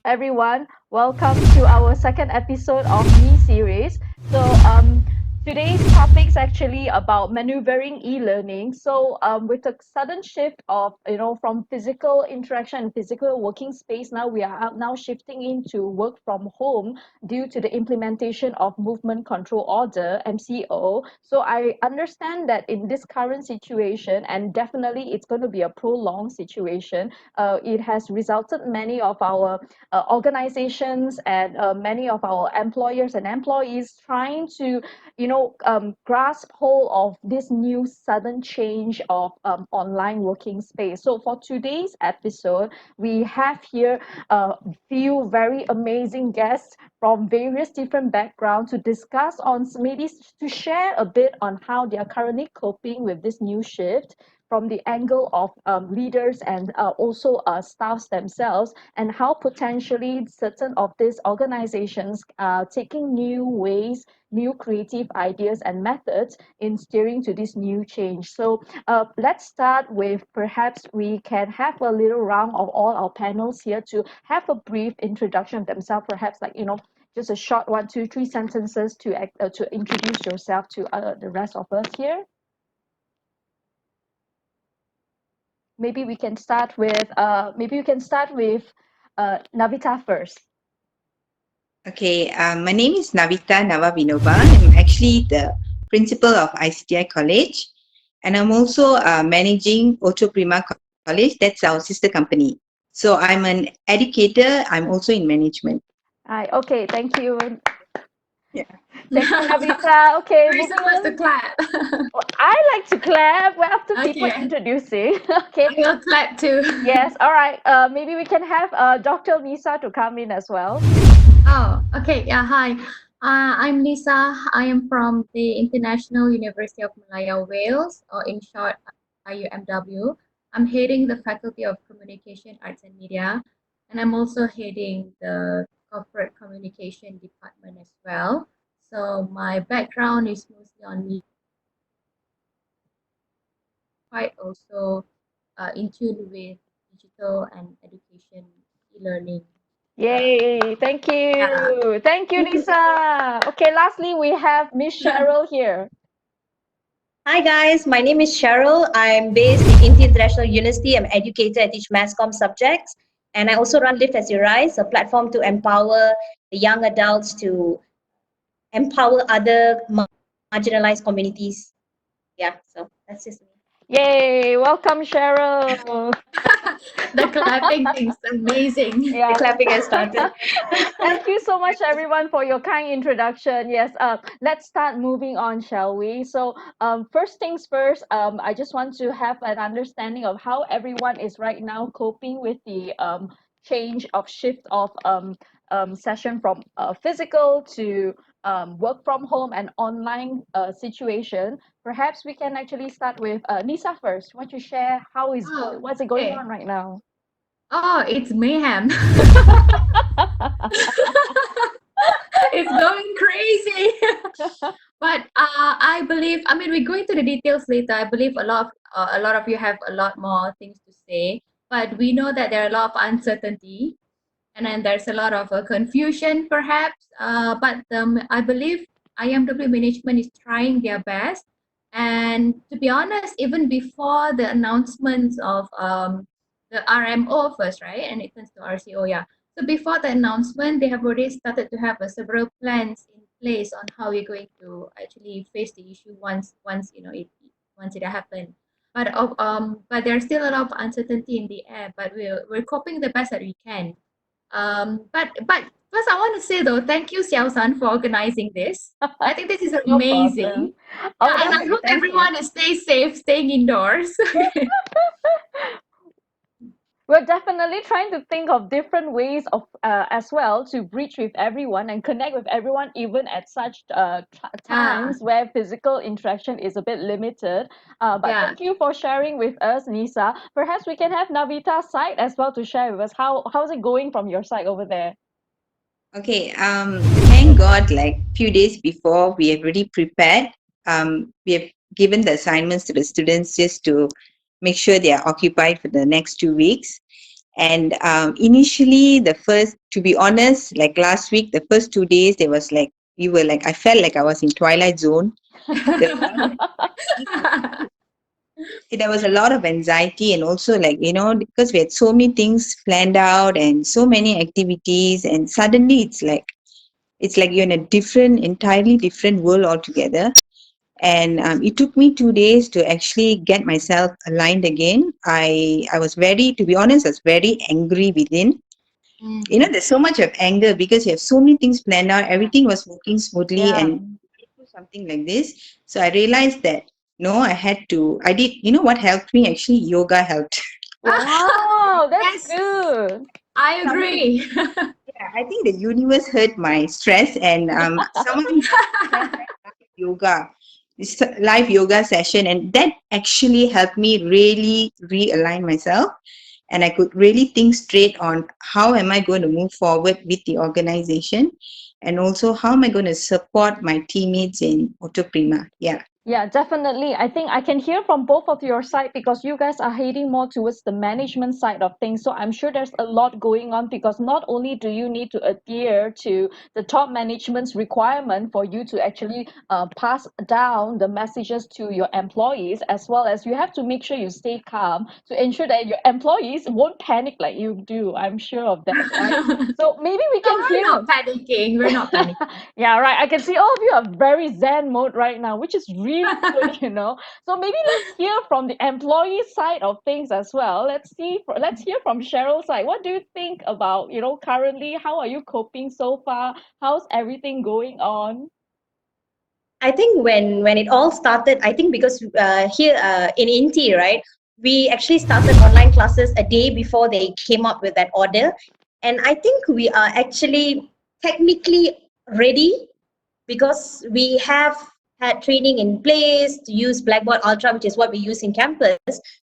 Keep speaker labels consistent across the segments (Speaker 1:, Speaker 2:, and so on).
Speaker 1: everyone. Welcome to our second episode of E Series. Today's topic is actually about maneuvering e-learning. With a sudden shift of from physical interaction and physical working space, now we are now shifting into work from home due to the implementation of Movement Control Order (MCO). So I understand that in this current situation, and definitely it's going to be a prolonged situation, it has resulted many of our organizations and many of our employers and employees trying to grasp hold of this new sudden change of online working space. So for today's episode, we have here a few very amazing guests from various different backgrounds to discuss on maybe to share a bit on how they are currently coping with this new shift from the angle of leaders and also staffs themselves, and how potentially certain of these organizations are taking new ways, new creative ideas and methods in steering to this new change. Let's start with, perhaps we can have a little round of all our panels here to have a brief introduction of themselves, perhaps just a short one, two, three sentences to introduce yourself to the rest of us here. Maybe we can start with Navita first.
Speaker 2: Okay, my name is Navita Navavinoba. I'm actually the principal of ICTI College, and I'm also managing Ocho Prima College. That's our sister company. So I'm an educator. I'm also in management.
Speaker 1: Hi. Okay. Thank you.
Speaker 2: Yeah.
Speaker 1: Thank you, Navita. Okay,
Speaker 3: Very
Speaker 1: moving
Speaker 3: supposed to
Speaker 1: on.
Speaker 3: clap.
Speaker 1: Well, I like to clap when after people
Speaker 3: Okay,
Speaker 1: introducing. Okay.
Speaker 3: I will clap too.
Speaker 1: Yes. All right. Maybe we can have Dr. Lisa to come in as well.
Speaker 3: Oh, okay. Yeah, hi. I'm Lisa. I am from the International University of Malaya, Wales, or in short, IUMW. I'm heading the Faculty of Communication, Arts and Media, and I'm also heading the Corporate Communication Department as well. So my background is mostly on media, quite also in tune with digital and education e-learning. Yeah.
Speaker 1: Yay. Thank
Speaker 3: Yeah.
Speaker 1: you. Thank you, Lisa. Okay. Lastly, we have Miss Cheryl here.
Speaker 4: Hi guys, my name is Cheryl. I'm based in India International University. I'm an educator. I teach mass comm subjects. And I also run Lift as You Rise, a platform to empower the young adults to empower other marginalized communities. Yeah, so that's just me.
Speaker 1: Yay. Welcome, Cheryl.
Speaker 3: The clapping thing's amazing.
Speaker 4: The
Speaker 1: Yeah.
Speaker 4: clapping has started.
Speaker 1: Thank you so much, everyone, for your kind introduction. Yes, let's start moving on, shall we? First things first, I just want to have an understanding of how everyone is right now coping with the shift of session from physical to work from home and online situation. Perhaps we can actually start with Nisa first. Want to share
Speaker 3: Oh,
Speaker 1: what's it going
Speaker 3: okay.
Speaker 1: on right now?
Speaker 3: Oh, it's mayhem. It's going crazy. But I believe, I mean, we go into the details later. I believe a lot of you have a lot more things to say, but we know that there are a lot of uncertainty, and then there's a lot of confusion, perhaps. But I believe IMW management is trying their best. And to be honest, even before the announcements of the RMO first, right, and it turns to RCO, yeah. So before the announcement, they have already started to have several plans in place on how we're going to actually face the issue once once it happened. But there's still a lot of uncertainty in the air. But we're coping the best that we can. But first, I want to say though, thank you, Xiao San, for organizing this. I think this is
Speaker 1: No problem.
Speaker 3: amazing.
Speaker 1: Oh,
Speaker 3: Yeah, and I
Speaker 1: definitely.
Speaker 3: hope
Speaker 1: Thank you.
Speaker 3: everyone is stay safe, staying indoors.
Speaker 1: We're definitely trying to think of different ways of as well to reach with everyone and connect with everyone, even at such
Speaker 3: Yeah,
Speaker 1: times where physical interaction is a bit limited. But
Speaker 3: yeah.
Speaker 1: thank you for sharing with us, Nisa. Perhaps we can have Navita's side as well to share with us. How's it going from your side over there?
Speaker 2: Okay. Thank God. Like few days before, we have already prepared. We have given the assignments to the students just to make sure they are occupied for the next 2 weeks. And initially, to be honest, like last week, the first 2 days, there was like, I felt like I was in Twilight Zone. There was a lot of there was a lot of anxiety, and also, like, because we had so many things planned out and so many activities, and suddenly it's like you're in a entirely different world altogether. And it took me 2 days to actually get myself aligned again. I was very, to be honest, I was very angry within. There's so much of anger because you have so many things planned out, everything was working smoothly,
Speaker 1: Yeah.
Speaker 2: and do something like this. So I realized that no, I did, what helped me? Actually, yoga helped.
Speaker 1: Wow, that's
Speaker 3: Yes,
Speaker 1: good.
Speaker 3: I agree.
Speaker 2: Yeah, I think the universe heard my stress, and someone had yoga, this live yoga session, and that actually helped me really realign myself, and I could really think straight on how am I going to move forward with the organization, and also how am I going to support my teammates in Autoprima. Yeah.
Speaker 1: Yeah, definitely. I think I can hear from both of your side because you guys are heading more towards the management side of things. So I'm sure there's a lot going on because not only do you need to adhere to the top management's requirement for you to actually pass down the messages to your employees, as well as you have to make sure you stay calm to ensure that your employees won't panic like you do. I'm sure of that, right? So maybe we
Speaker 3: No,
Speaker 1: can
Speaker 3: we're
Speaker 1: hear.
Speaker 3: not panicking. We're not panicking.
Speaker 1: Yeah, right. I can see all of you are very zen mode right now, which is really good. So maybe let's hear from the employee side of things as well. Let's hear from Cheryl's side. What do you think about, currently, how are you coping so far? How's everything going on?
Speaker 4: I think when it all started, I think because here in Inti, right, we actually started online classes a day before they came up with that order, and I think we are actually technically ready because we have had training in place to use Blackboard Ultra, which is what we use in campus.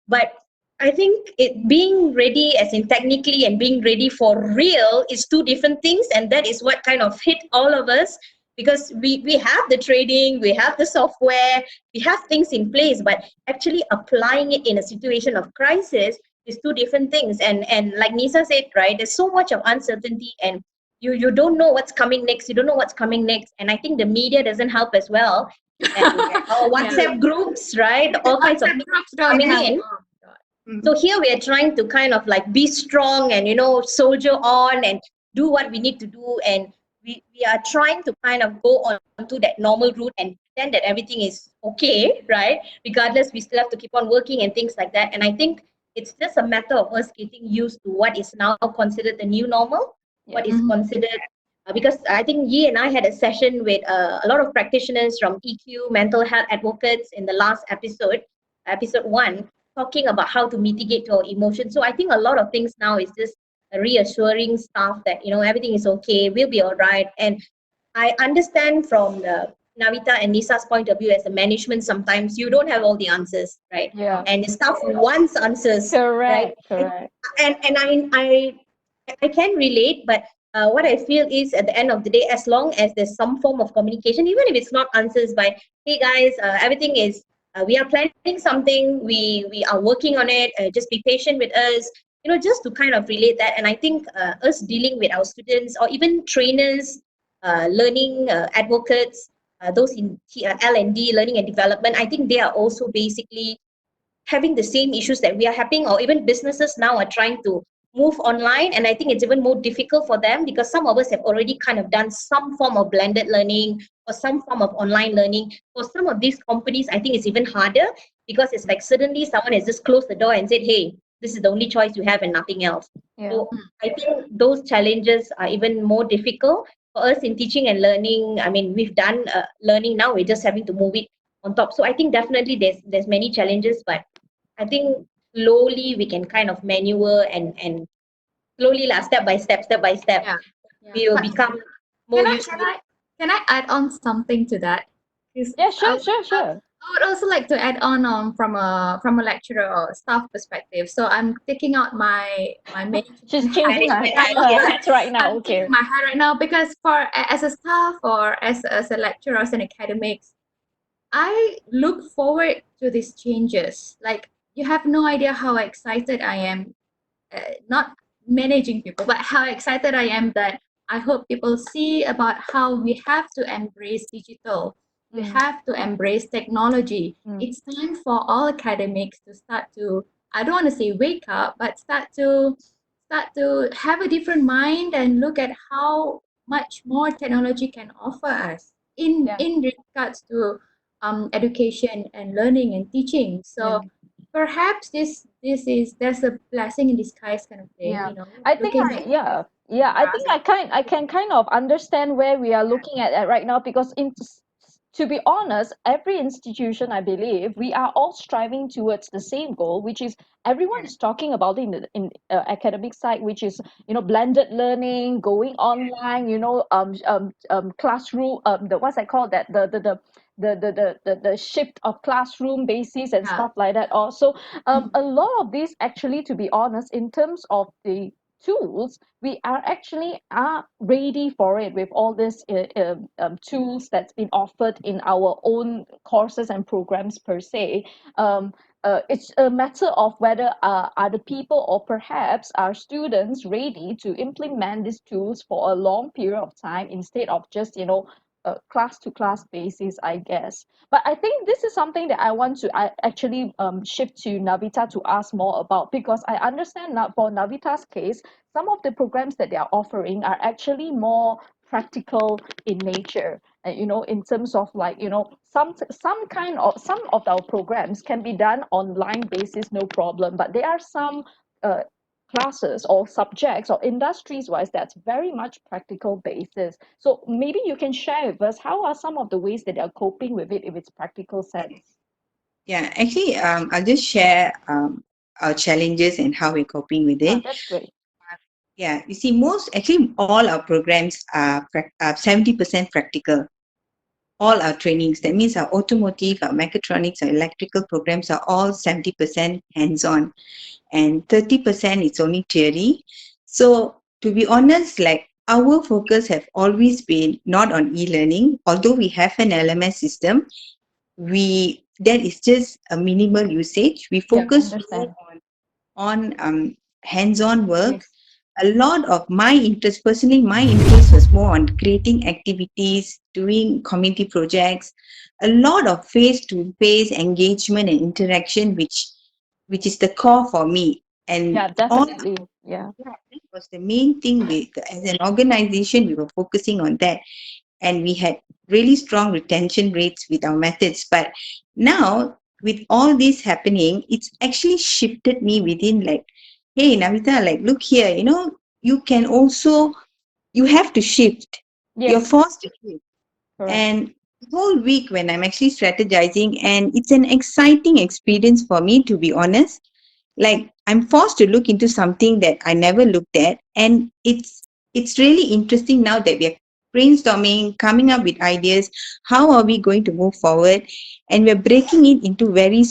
Speaker 4: But I think it being ready, as in technically, and being ready for real is two different things, and that is what kind of hit all of us because we have the training, we have the software, we have things in place, but actually applying it in a situation of crisis is two different things. And like Nisa said, right, there's so much of uncertainty, and you don't know what's coming next. You don't know what's coming next, and I think the media doesn't help as well. And our
Speaker 3: Yeah.
Speaker 4: WhatsApp groups, right? All kinds of
Speaker 3: WhatsApp
Speaker 4: things
Speaker 3: groups don't
Speaker 4: coming
Speaker 3: help.
Speaker 4: in.
Speaker 3: Oh my God.
Speaker 4: So here we are trying to kind of like be strong and soldier on and do what we need to do, and we are trying to kind of go on to that normal route and pretend that everything is okay, right? Regardless, we still have to keep on working and things like that. And I think it's just a matter of us getting used to what is now considered the new normal, what is
Speaker 1: Yes.
Speaker 3: Mhm.
Speaker 4: considered because I think Yi and I had a session with a lot of practitioners from EQ, mental health advocates in the last episode, episode 1, talking about how to mitigate your emotions. So I think a lot of things now is just reassuring stuff that everything is okay, we'll be all right. And I understand from the Navita and Nisa's point of view as a management, sometimes you don't have all the answers, right?
Speaker 1: Yeah.
Speaker 4: And the staff wants answers, right?
Speaker 1: Correct. Correct.
Speaker 4: And I can relate, but what I feel is at the end of the day, as long as there's some form of communication, even if it's not answers by, hey guys, everything is, we are planning something, we are working on it, just be patient with us, just to kind of relate that. And I think us dealing with our students or even trainers, learning advocates, those in L&D, learning and development, I think they are also basically having the same issues that we are having, or even businesses now are trying to move online. And I think it's even more difficult for them because some of us have already kind of done some form of blended learning or some form of online learning. For some of these companies, I think it's even harder because it's like suddenly someone has just closed the door and said, hey, this is the only choice you have and nothing else.
Speaker 1: Yeah.
Speaker 4: So I think those challenges are even more difficult for us in teaching and learning. I mean, we've done learning, now we're just having to move it on top. So I think definitely there's many challenges, but I think slowly we can kind of maneuver and slowly, step by step,
Speaker 3: Yeah. Yeah.
Speaker 4: we will
Speaker 3: But
Speaker 4: become more
Speaker 3: can I
Speaker 4: used
Speaker 3: can
Speaker 4: to it.
Speaker 3: I can I add on something to that? Because
Speaker 1: Yeah.
Speaker 3: I
Speaker 1: Sure.
Speaker 3: would
Speaker 1: Sure.
Speaker 3: uh,
Speaker 1: Sure.
Speaker 3: I would also like to add on from a lecturer or staff perspective. So I'm taking out my
Speaker 1: She's
Speaker 3: management hat.
Speaker 1: changing
Speaker 4: Management hat,
Speaker 1: her
Speaker 4: yes.
Speaker 1: hats right now.
Speaker 3: I'm
Speaker 1: Okay.
Speaker 3: taking my hat right now because as a staff or as a lecturer, as an academics, I look forward to these changes. Like you have no idea how excited I am not managing people, but how excited I am that I hope people see about how we have to embrace digital. We
Speaker 1: Mm,
Speaker 3: have to embrace technology.
Speaker 1: mm.
Speaker 3: It's time for all academics to start to, I don't want to say wake up, but start to have a different mind and look at how much more technology can offer us
Speaker 1: Yeah,
Speaker 3: in regards to education and learning and teaching.
Speaker 1: yeah.
Speaker 3: So perhaps there's a blessing in disguise kind of thing,
Speaker 1: Yeah,
Speaker 3: you know,
Speaker 1: I think
Speaker 3: looking
Speaker 1: I
Speaker 3: at
Speaker 1: yeah yeah I think
Speaker 3: us.
Speaker 1: I can kind of understand where we are looking at right now because to be honest, every institution I believe we are all striving towards the same goal, which is everyone
Speaker 2: Yeah.
Speaker 1: is talking about it in the academic side, which is blended learning, going online, classroom the what's that called that the shift of classroom basis and
Speaker 3: Yeah,
Speaker 1: stuff like that also a lot of these actually, to be honest, in terms of the tools, we are actually are ready for it with all these tools that's been offered in our own courses and programs per se. It's a matter of whether are the people or perhaps are students ready to implement these tools for a long period of time instead of just class to class basis, I guess. But I think this is something that I want to actually shift to Navita to ask more about because I understand that for Navita's case, some of the programs that they are offering are actually more practical in nature. In terms of like some of our programs can be done online basis, no problem. But there are some uh, classes or subjects or industries wise that's very much practical basis. So maybe you can share with us how are some of the ways that they're coping with it if it's practical sense.
Speaker 2: Yeah, actually, I'll just share our challenges and how we're coping with
Speaker 1: Ah,
Speaker 2: it.
Speaker 1: that's great.
Speaker 2: Yeah, you see, actually, all our programs are 70% practical. All our trainings, that means our automotive, our mechatronics, our electrical programs are all 70% hands-on, and 30% is only theory. So, to be honest, like our focus have always been not on e-learning, although we have an LMS system. That is just a minimal usage. We
Speaker 1: Yeah,
Speaker 2: focus more
Speaker 1: understand.
Speaker 2: on hands-on work.
Speaker 1: Yes.
Speaker 2: A lot of my interest was more on creating activities, doing community projects, a lot of face-to-face engagement and interaction, which is the core for me. And
Speaker 1: Yeah,
Speaker 2: all
Speaker 1: definitely. Yeah.
Speaker 2: yeah, that was the main thing. As an organization, we were focusing on that, and we had really strong retention rates with our methods. But now, with all this happening, it's actually shifted me within, like, hey Navita, like, look here, you can also, you have to shift, you're
Speaker 1: Yes,
Speaker 2: forced to shift.
Speaker 1: correct.
Speaker 2: And the whole week when I'm actually strategizing, and it's an exciting experience for me, to be honest. Like, I'm forced to look into something that I never looked at, and it's really interesting now that we're brainstorming, coming up with ideas. How are we going to move forward? And we're breaking it into very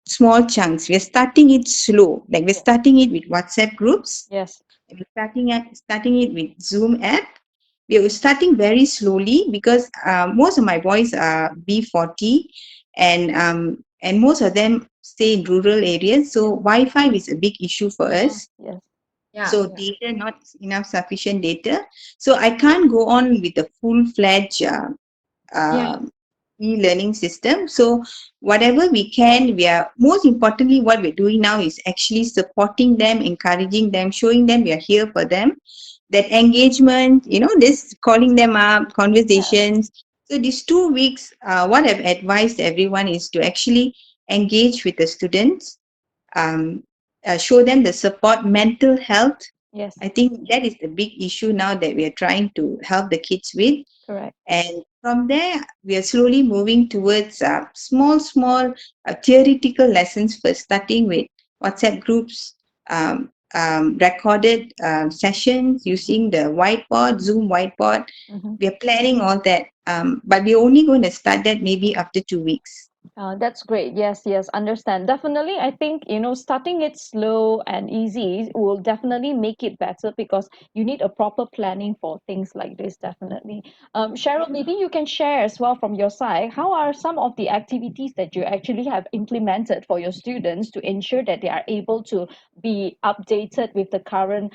Speaker 2: small chunks. We're starting it slow, like we're
Speaker 1: Yeah.
Speaker 2: starting it with WhatsApp groups.
Speaker 1: Yes.
Speaker 2: We're starting it with Zoom app. We're starting very slowly because most of my boys are B40, and most of them stay in rural areas. So
Speaker 1: Yes.
Speaker 2: Wi-Fi is a big issue for
Speaker 1: Uh-huh.
Speaker 2: us.
Speaker 1: Yes.
Speaker 3: yeah,
Speaker 2: So data, not enough sufficient data. So I can't go on with the full-fledged
Speaker 3: yeah,
Speaker 2: um, e-learning system. So whatever we can, we are, most importantly, what we're doing now is actually supporting them, encouraging them, showing them we are here for them. That engagement, this calling them up,
Speaker 1: Yeah.
Speaker 2: conversations. So these 2 weeks, what I've advised everyone is to actually engage with the students, um, show them the support, mental health.
Speaker 1: Yes.
Speaker 2: I think that is the big issue now that we are trying to help the kids with.
Speaker 1: Correct.
Speaker 2: And from there, we are slowly moving towards small theoretical lessons, first starting with WhatsApp groups, recorded sessions using the whiteboard, Zoom whiteboard.
Speaker 1: Mm-hmm.
Speaker 2: We are planning all that, but we're only going to start that maybe after 2 weeks.
Speaker 1: That's great. Yes, yes, understand. Definitely, I think, starting it slow and easy will definitely make it better because you need a proper planning for things like this, definitely. Cheryl, maybe you can share as well from your side, how are some of the activities that you actually have implemented for your students to ensure that they are able to be updated with the current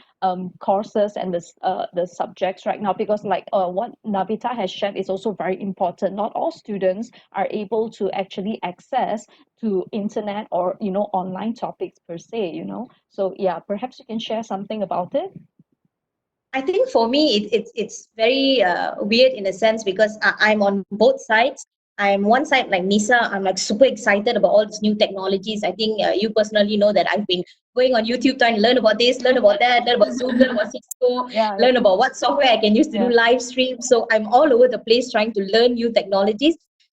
Speaker 1: courses and the subjects right now? Because like what Navita has shared is also very important. Not all students are able to actually access to internet or online topics per se. So yeah, perhaps you can share something about it.
Speaker 4: I think for me, it's very weird in a sense because I'm on both sides. I'm one side like Nisa. I'm like super excited about all these new technologies. I think you personally know that I've been going on YouTube trying to learn about this, learn about that, learn about Zoom, learn about Cisco,
Speaker 1: Yeah, yeah,
Speaker 4: learn about what software I can use to do
Speaker 1: yeah.
Speaker 4: live stream. So I'm all over the place trying to learn new technologies.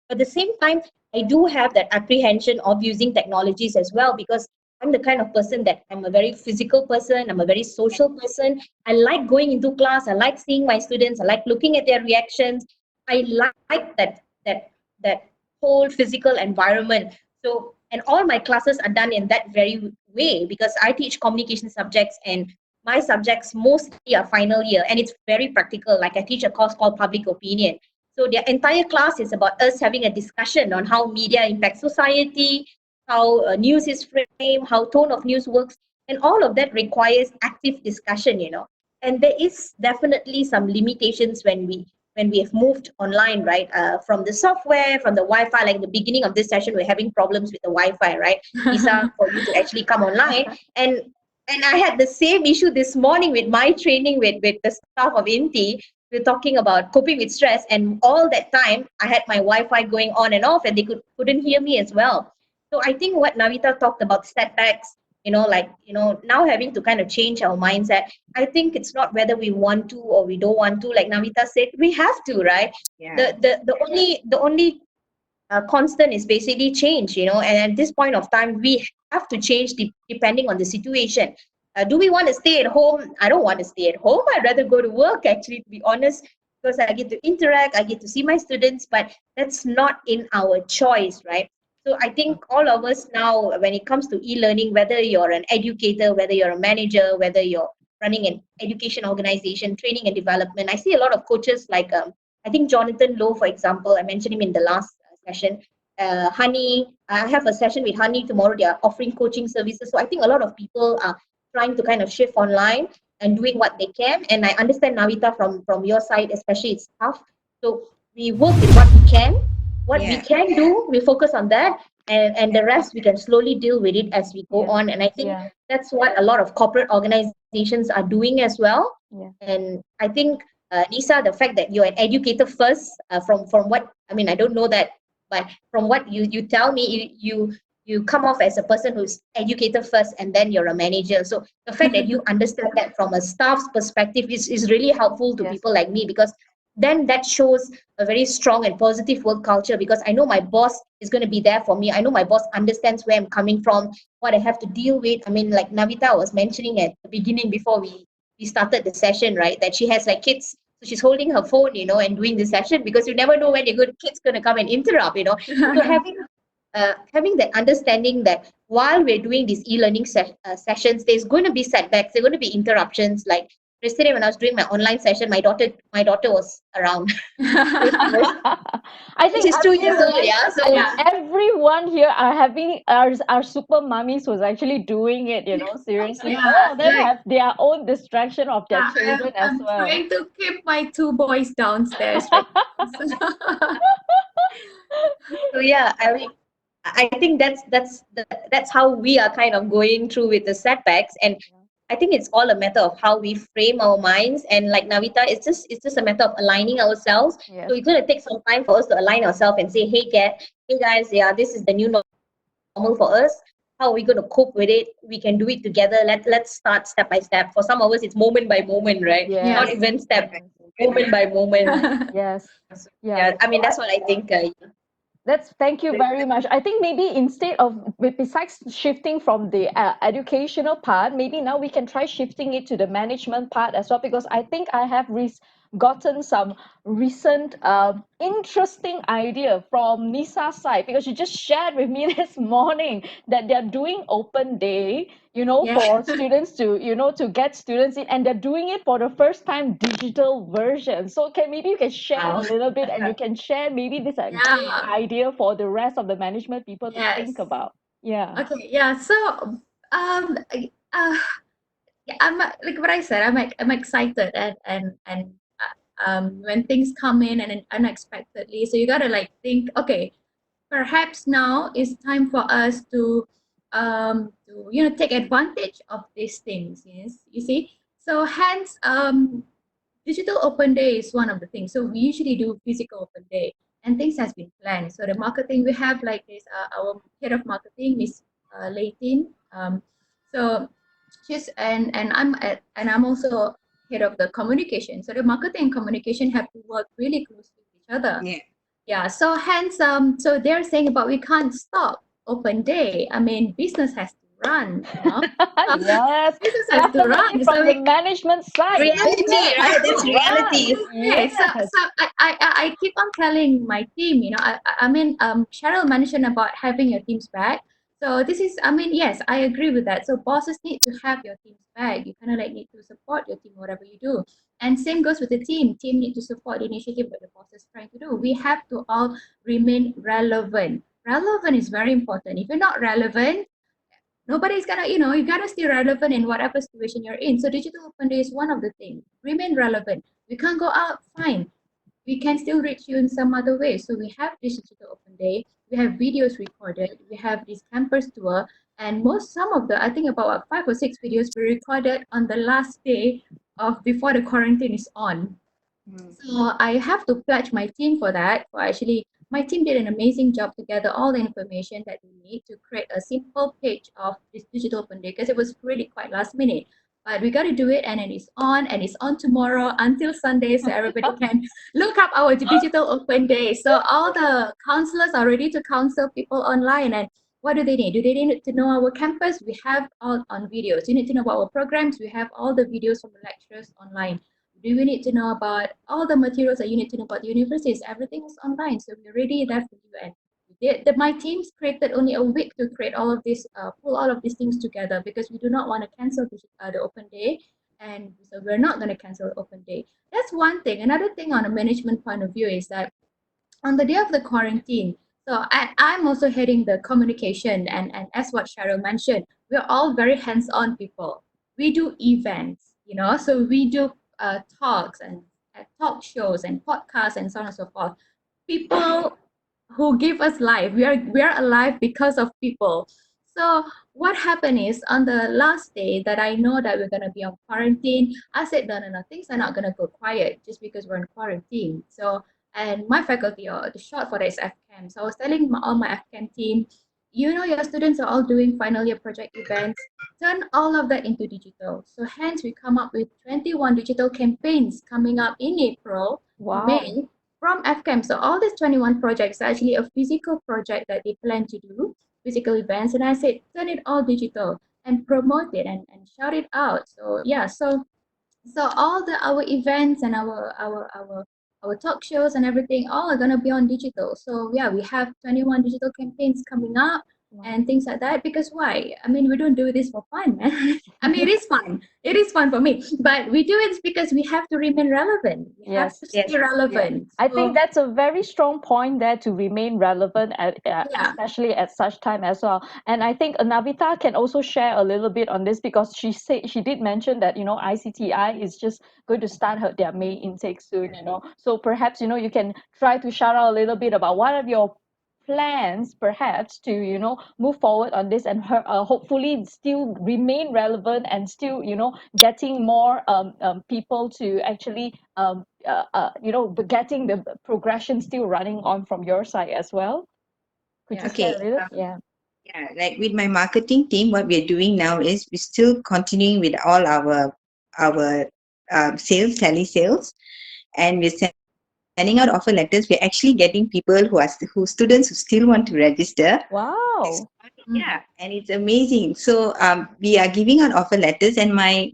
Speaker 4: But at the same time, I do have that apprehension of using technologies as well because I'm the kind of person that I'm a very physical person. I'm a very social person. I like going into class. I like seeing my students. I like looking at their reactions. I like that whole physical environment. So, and all my classes are done in that very way because I teach communication subjects and my subjects mostly are final year and it's very practical. Like I teach a course called public opinion. So the entire class is about us having a discussion on how media impacts society, how news is framed, how tone of news works, and all of that requires active discussion. And there is definitely some limitations when we have moved online, right? From the software, from the Wi-Fi. Like in the beginning of this session, we're having problems with the Wi-Fi, right? Lisa, for you to actually come online, and and I had the same issue this morning with my training with the staff of Inti. We're talking about coping with stress, and all that time I had my Wi-Fi going on and off, and they couldn't hear me as well. So I think what Navita talked about setbacks, like now having to kind of change our mindset. I think it's not whether we want to or we don't want to. Like Navita said, we have to, right?
Speaker 2: Yeah.
Speaker 4: The only constant is basically change, and at this point of time, we have to change depending on the situation. Do we want to stay at home? I don't want to stay at home. I'd rather go to work, actually, to be honest, because I get to interact, I get to see my students, but that's not in our choice, right? So I think all of us now, when it comes to e-learning, whether you're an educator, whether you're a manager, whether you're running an education organization, training and development, I see a lot of coaches like I think Jonathan Lowe, for example, I mentioned him in the last session. Honey, I have a session with Honey tomorrow. They are offering coaching services. So I think a lot of people are trying to kind of shift online and doing what they can. And I understand Navita from your side, especially it's tough. So we work with what we can. What we
Speaker 2: Yeah.
Speaker 4: can do, we focus on that, and the rest we can slowly deal with it as we go
Speaker 1: Yeah,
Speaker 4: on. And I think
Speaker 1: yeah,
Speaker 4: that's what a lot of corporate organizations are doing as well.
Speaker 1: yeah.
Speaker 4: And I think Lisa, the fact that you're an educator first, from what I mean, I don't know that, but from what you tell me, you come off as a person who's educator first, and then you're a manager. So the fact that you understand that from a staff's perspective is really helpful to
Speaker 1: Yes,
Speaker 4: people like me because then that shows a very strong and positive work culture because I know my boss is going to be there for me. I know my boss understands where I'm coming from, what I have to deal with. I mean, like Navita was mentioning at the beginning before we started the session, right? That she has like kids. So she's holding her phone, and doing the session because you never know when your good kid's gonna come and interrupt. So having that understanding that while we're doing these e-learning sessions, there's going to be setbacks, there's going to be interruptions. Like yesterday when I was doing my online session, my daughter was around. So she was
Speaker 1: I think
Speaker 4: she's 2 years old,
Speaker 1: everyone,
Speaker 4: yeah.
Speaker 1: I
Speaker 4: So
Speaker 1: think everyone here are having our super mummies who's actually doing it. Seriously,
Speaker 3: Yeah,
Speaker 1: all of them
Speaker 3: like
Speaker 1: have their own distraction of their
Speaker 3: yeah,
Speaker 1: children as
Speaker 3: I'm
Speaker 1: well.
Speaker 3: trying to keep my two boys downstairs right now.
Speaker 4: yeah, I mean, I think that's how we are kind of going through with the setbacks, and I think it's all a matter of how we frame our minds. And like Navita, it's just a matter of aligning ourselves.
Speaker 1: Yes,
Speaker 4: So it's going to take some time for us to align ourselves and say, hey guys, yeah, this is the new normal for us. How are we going to cope with it? We can do it together. Let's start step by step. For some of us, it's moment by moment, right? Not even
Speaker 1: yes,
Speaker 3: Yes.
Speaker 4: step,
Speaker 1: yes,
Speaker 4: moment by moment.
Speaker 1: yes.
Speaker 4: Yeah,
Speaker 1: Yeah.
Speaker 4: I mean that's what I think.
Speaker 1: That's Thank you very much. I think maybe instead of besides shifting from the educational part, maybe now we can try shifting it to the management part as well. Because I think I have gotten some recent interesting idea from Nisa's side, because she just shared with me this morning that they're doing open day,
Speaker 3: Yeah.
Speaker 1: for students to, to get students in, and they're doing it for the first time digital version. So maybe you can share
Speaker 3: Wow.
Speaker 1: a little bit, and you can share maybe this a great
Speaker 3: Yeah.
Speaker 1: idea for the rest of the management people to
Speaker 3: Yes.
Speaker 1: think about. Yeah.
Speaker 3: Okay. Yeah. So, yeah, like what I said. I'm excited, and when things come in and unexpectedly, so you gotta like think, okay, perhaps now is time for us to take advantage of these things. Yes, you see. So hence, digital open day is one of the things. So we usually do physical open day, and things has been planned. So the marketing we have like this. Our head of marketing is Leighton. So she's and I'm also head of the communication. So the marketing and communication have to work really closely with each other.
Speaker 2: Yeah.
Speaker 3: Yeah, so hence, so they're saying about we can't stop open day. I mean, business has to run.
Speaker 1: Yes,
Speaker 3: Business has to
Speaker 1: definitely
Speaker 3: run. So
Speaker 1: from the management side.
Speaker 4: Reality,
Speaker 1: Business has
Speaker 4: right?
Speaker 1: to
Speaker 4: That's
Speaker 1: run.
Speaker 4: reality.
Speaker 3: okay, so
Speaker 1: Yes.
Speaker 3: so I keep on telling my team, I mean, Cheryl mentioned about having your teams back. So this is, I mean, yes, I agree with that. So bosses need to have your teams back. You kind of like need to support your team, whatever you do. And same goes with the team. Team need to support the initiative that the boss is trying to do. We have to all remain relevant. Relevant is very important. If you're not relevant, nobody's gonna, you gotta stay relevant in whatever situation you're in. So digital open day is one of the things. Remain relevant. We can't go out, fine. We can still reach you in some other way. So we have this digital open day. We have videos recorded. We have this campus tour, and some of the, I think about 5 or 6 videos were recorded on the last day of before the quarantine is on.
Speaker 2: Mm.
Speaker 3: So I have to pledge my team for that. For actually, my team did an amazing job to gather all the information that we need to create a simple page of this digital open day because it was really quite last minute. But we got to do it, and it's on tomorrow until Sunday, so everybody can look up our digital open day. So all the counselors are ready to counsel people online. And what do they need? Do they need to know our campus? We have all on videos. You need to know about our programs. We have all the videos from the lecturers online. Do we need to know about all the materials that you need to know about the universities? Everything is online, so we're ready there for you. And my teams created only a week to create all of this, pull all of these things together because we do not want to cancel the open day, and so we're not going to cancel the open day. That's one thing. Another thing on a management point of view is that on the day of the quarantine, so I'm also heading the communication, and as what Cheryl mentioned, we're all very hands-on people. We do events, so we do talks and talk shows and podcasts and so on and so forth. People who give us life. We are alive because of people. So what happened is on the last day that I know that we're gonna be on quarantine, I said no, things are not gonna go quiet just because we're in quarantine. So and my faculty, or the short for that is FCAM. So I was telling all my FCAM team, your students are all doing final year project events. Turn all of that into digital. So hence we come up with 21 digital campaigns coming up in April,
Speaker 1: Wow.
Speaker 3: May, from FCAM. So all these 21 projects are actually a physical project that they plan to do, physical events. And I said, turn it all digital and promote it and shout it out. So yeah, so all our events and our talk shows and everything all are gonna be on digital. So yeah, we have 21 digital campaigns coming up
Speaker 1: Wow.
Speaker 3: and things like that. Because why? I mean, we don't do this for fun, man. I mean, it is fun. It is fun for me, but we do it because we have to remain relevant. We have
Speaker 1: Yes.
Speaker 3: to
Speaker 4: Yes.
Speaker 3: stay relevant.
Speaker 1: I
Speaker 3: So
Speaker 1: think that's a very strong point there to remain relevant,
Speaker 3: yeah,
Speaker 1: especially at such time as well. And I think Navita can also share a little bit on this, because she did mention that ICTI is just going to start their May intake soon. So perhaps you can try to shout out a little bit about what are your plans, perhaps, to move forward on this, and hopefully still remain relevant, and still getting more people to actually getting the progression still running on from your side as well. Could you
Speaker 3: yeah,
Speaker 1: share
Speaker 2: Okay.
Speaker 1: a little? Yeah.
Speaker 2: Yeah, like with my marketing team, what we're doing now is we're still continuing with all our sales, and we're sending out offer letters. We're actually getting people who students who still want to register.
Speaker 1: Wow.
Speaker 2: Yeah, and it's amazing. So we are giving out offer letters, and my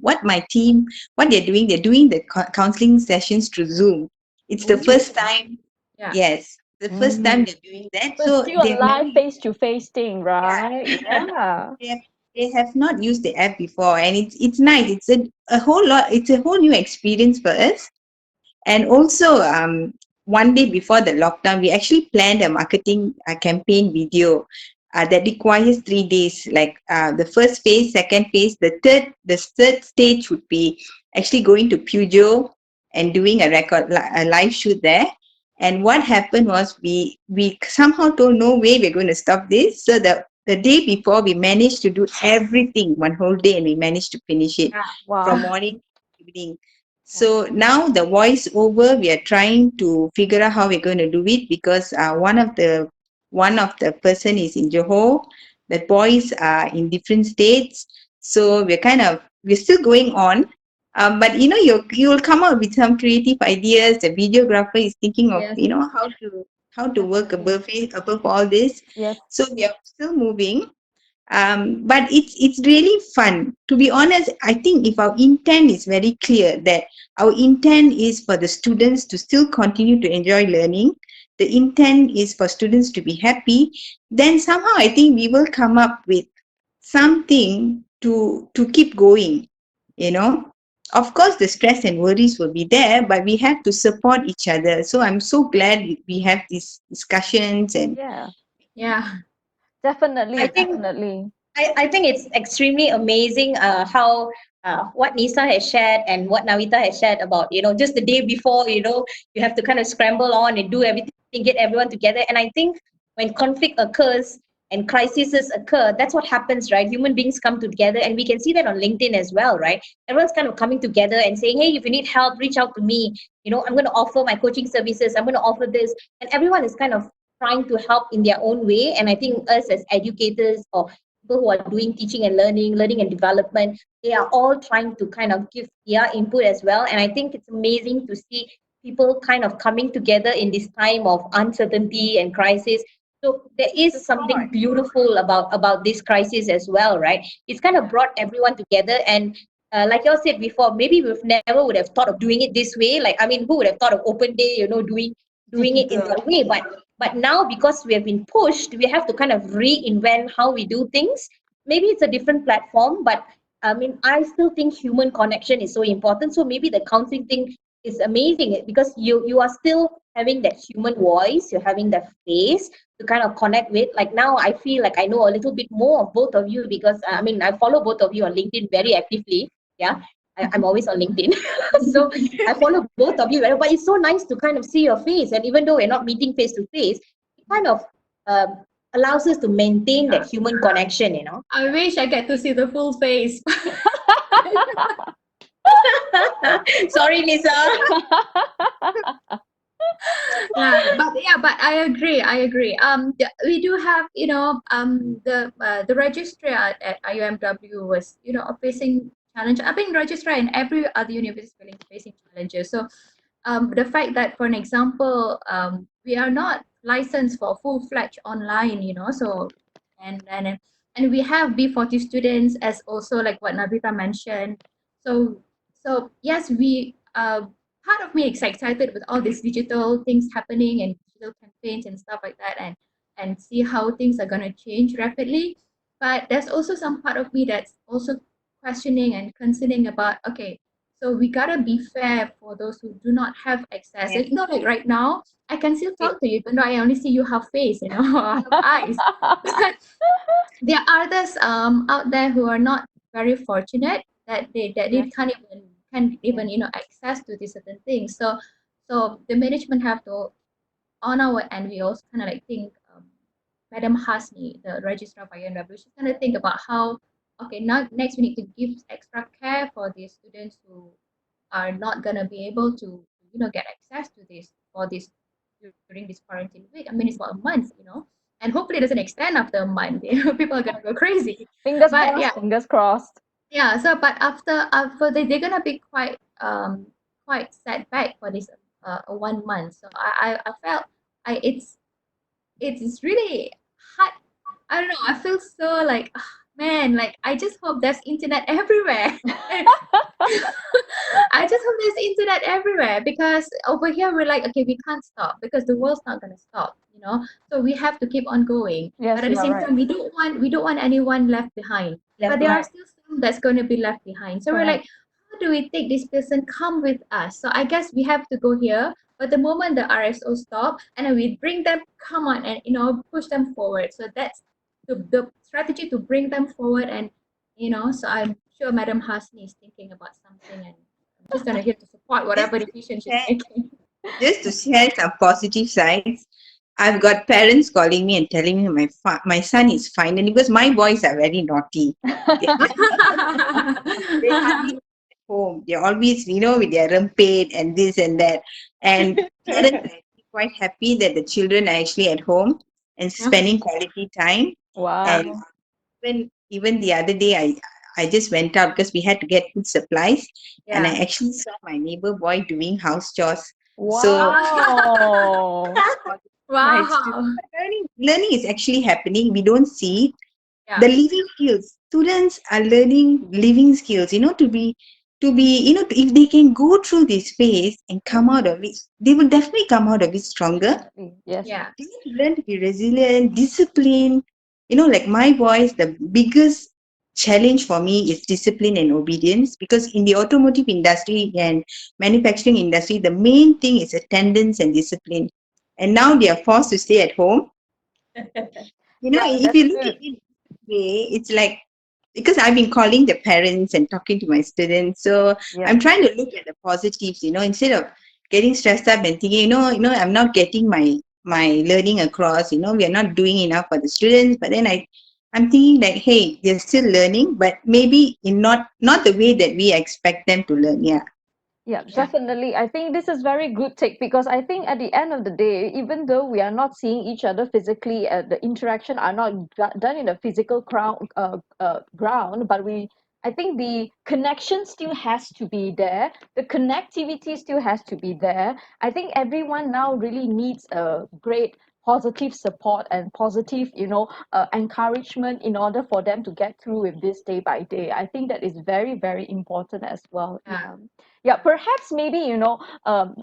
Speaker 2: team, what they're doing the counseling sessions through Zoom. It's the
Speaker 1: Ooh.
Speaker 2: first time.
Speaker 3: Yeah.
Speaker 2: Yes, the first time
Speaker 1: Mm.
Speaker 2: they're doing that.
Speaker 1: So it's
Speaker 2: So
Speaker 1: still a
Speaker 2: they've never
Speaker 1: live
Speaker 2: used.
Speaker 1: face-to-face thing,
Speaker 2: Yeah,
Speaker 1: right? Yeah.
Speaker 2: they have, they have not used the app before, and it's nice. It's a whole lot. It's a whole new experience for us. And also, one day before the lockdown, we actually planned a marketing campaign video that requires 3 days. Like the first phase, second phase, the third stage would be actually going to Pujo and doing a live shoot there. And what happened was we somehow told no way we're going to stop this. So the day before we managed to do everything one whole day, and we managed to finish it
Speaker 3: Yeah.
Speaker 2: from
Speaker 1: Wow.
Speaker 2: morning to evening.
Speaker 1: Wow.
Speaker 2: So now the voice over, we are trying to figure out how we're going to do it, because one of the person is in Johor, the boys are in different states. So we're still going on. But you'll come up with some creative ideas. The videographer is thinking of
Speaker 3: Yes.
Speaker 2: how to work
Speaker 1: Definitely.
Speaker 2: above all this.
Speaker 1: Yes.
Speaker 2: So we are still moving. But it's really fun. To be honest, I think if our intent is very clear, that our intent is for the students to still continue to enjoy learning, the intent is for students to be happy, then somehow I think we will come up with something to keep going. you know of course the stress and worries will be there, but we have to support each other. So I'm so glad we have these discussions. And
Speaker 1: Yeah.
Speaker 3: Yeah.
Speaker 4: I
Speaker 1: Definitely.
Speaker 4: think
Speaker 1: Definitely.
Speaker 4: I think it's extremely amazing how what Nisa has shared and what Navita has shared about, just the day before, you have to kind of scramble on and do everything, get everyone together. And I think when conflict occurs and crises occur, that's what happens, right? Human beings come together, and we can see that on LinkedIn as well, right? Everyone's kind of coming together and saying, hey, if you need help, reach out to me. I'm going to offer my coaching services. I'm going to offer this. And everyone is kind of trying to help in their own way. And I think us as educators or people who are doing teaching and learning and development, they are all trying to kind of give their input as well. And I think it's amazing to see people kind of coming together in this time of uncertainty and crisis. So there is something beautiful about this crisis as well, right? It's kind of brought everyone together. And like you all said before, maybe we've never would have thought of doing it this way. Like, I mean, who would have thought of open day, doing it in
Speaker 1: Digital.
Speaker 4: that way? But now, because we have been pushed, we have to kind of reinvent how we do things. Maybe it's a different platform, but I mean, I still think human connection is so important. So maybe the counseling thing is amazing because you are still having that human voice, you're having that face to kind of connect with. Like now, I feel like I know a little bit more of both of you because I mean, I follow both of you on LinkedIn very actively. Yeah, I'm always on LinkedIn, so I follow both of you. But it's so nice to kind of see your face, and even though we're not meeting face to face, it kind of um, allows us to maintain that human connection.
Speaker 3: I wish I get to see the full face.
Speaker 4: Sorry, Lisa.
Speaker 3: But I agree. We do have, the registrar at IUMW was, facing challenge. I think registrar in every other university is facing challenges. So the fact that, for an example, we are not licensed for full-fledged online, so and and we have B40 students, as also like what Nabita mentioned. So yes, we part of me is excited with all these digital things happening and digital campaigns and stuff like that, and see how things are going to change rapidly. But there's also some part of me that's also questioning and concerning about, okay, so we gotta be fair for those who do not have access.
Speaker 2: yes,
Speaker 3: It's not like right now I can still talk to you, even though I only see you half face, half eyes. But there are others out there who are not very fortunate, that they
Speaker 1: Yes.
Speaker 3: can't even
Speaker 1: Yes.
Speaker 3: access to these certain things. So the management have to, on our end, we also kind of like think, Madam Hasni, the registrar of INW, she's going to think about how, okay, now next we need to give extra care for these students who are not going to be able to, get access to this for this during this quarantine week. I mean, it's about a month. And hopefully it doesn't extend after a month. People are going to go crazy.
Speaker 1: Fingers
Speaker 3: But yeah,
Speaker 1: crossed. Fingers crossed.
Speaker 3: yeah. So, but after they're gonna be quite setback for this 1 month. So I felt, I it's really hard. I don't know. I feel so like, man, like I just hope there's internet everywhere. I just hope there's internet everywhere because over here we're like, okay, we can't stop because the world's not gonna stop, you know. So we have to keep on going. But
Speaker 1: Yes,
Speaker 3: at the
Speaker 1: you are
Speaker 3: same
Speaker 1: right.
Speaker 3: time, we don't want anyone left behind.
Speaker 4: Left
Speaker 3: But there are
Speaker 4: behind.
Speaker 3: still some that's going to be left behind. So we're like,
Speaker 1: Correct.
Speaker 3: how do we take this person come with us? So I guess we have to go here. But the moment the RSO stop, and then we bring them, come on, and push them forward. So that's the strategy to bring them forward, and so I'm sure Madam Hasni is thinking about something, and I'm just gonna here to support
Speaker 2: Just
Speaker 3: whatever
Speaker 2: to
Speaker 3: decision she's
Speaker 2: share,
Speaker 3: making.
Speaker 2: just to share some positive sides. I've got parents calling me and telling me my son is finally, because my boys are very naughty. They they hardly at home. They're always, with their rumpet and this and that. And parents are actually quite happy that the children are actually at home and spending quality time. And
Speaker 1: Wow.
Speaker 2: even the other day, I just went out because we had to get food supplies, and I
Speaker 3: Yeah.
Speaker 2: actually saw my neighbor boy doing house chores. So
Speaker 1: Wow.
Speaker 2: nice to
Speaker 3: Wow.
Speaker 2: learning is actually happening. We don't see it. The
Speaker 3: Yeah.
Speaker 2: living skills. Students are learning living skills, if they can go through this phase and come out of it, they will definitely come out of it stronger.
Speaker 1: Definitely. Yes.
Speaker 3: Yeah.
Speaker 2: They need to learn to be resilient, disciplined. Like my boys, the biggest challenge for me is discipline and obedience, because in the automotive industry and manufacturing industry, the main thing is attendance and discipline. And now they are forced to stay at home.
Speaker 1: Yeah,
Speaker 2: If
Speaker 1: that's
Speaker 2: you look at
Speaker 1: good.
Speaker 2: it this way, it's like, because I've been calling the parents and talking to my students. So
Speaker 1: Yep.
Speaker 2: I'm trying to look at the positives, instead of getting stressed up and thinking, I'm not getting my learning across, we are not doing enough for the students. But then I'm thinking like, hey, they're still learning, but maybe in not the way that we expect them to learn. Yeah.
Speaker 1: Yeah,
Speaker 3: Yeah.
Speaker 1: definitely. I think this is very good take because I think at the end of the day, even though we are not seeing each other physically, the interaction are not done in a physical ground, but I think the connection still has to be there. The connectivity still has to be there. I think everyone now really needs a great positive support and positive, encouragement in order for them to get through with this day by day. I think that is very, very important as well.
Speaker 3: Yeah.
Speaker 1: Yeah. Yeah, perhaps maybe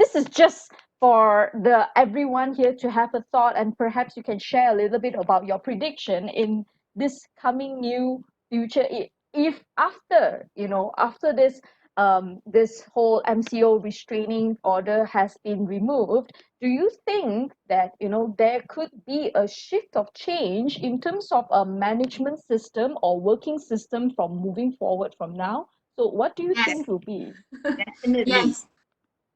Speaker 1: this is just for the everyone here to have a thought, and perhaps you can share a little bit about your prediction in this coming new future. If after after this whole MCO restraining order has been removed, do you think that there could be a shift of change in terms of a management system or working system from moving forward from now? So what do you
Speaker 3: Yes.
Speaker 1: think will be
Speaker 2: Definitely.
Speaker 3: Yes.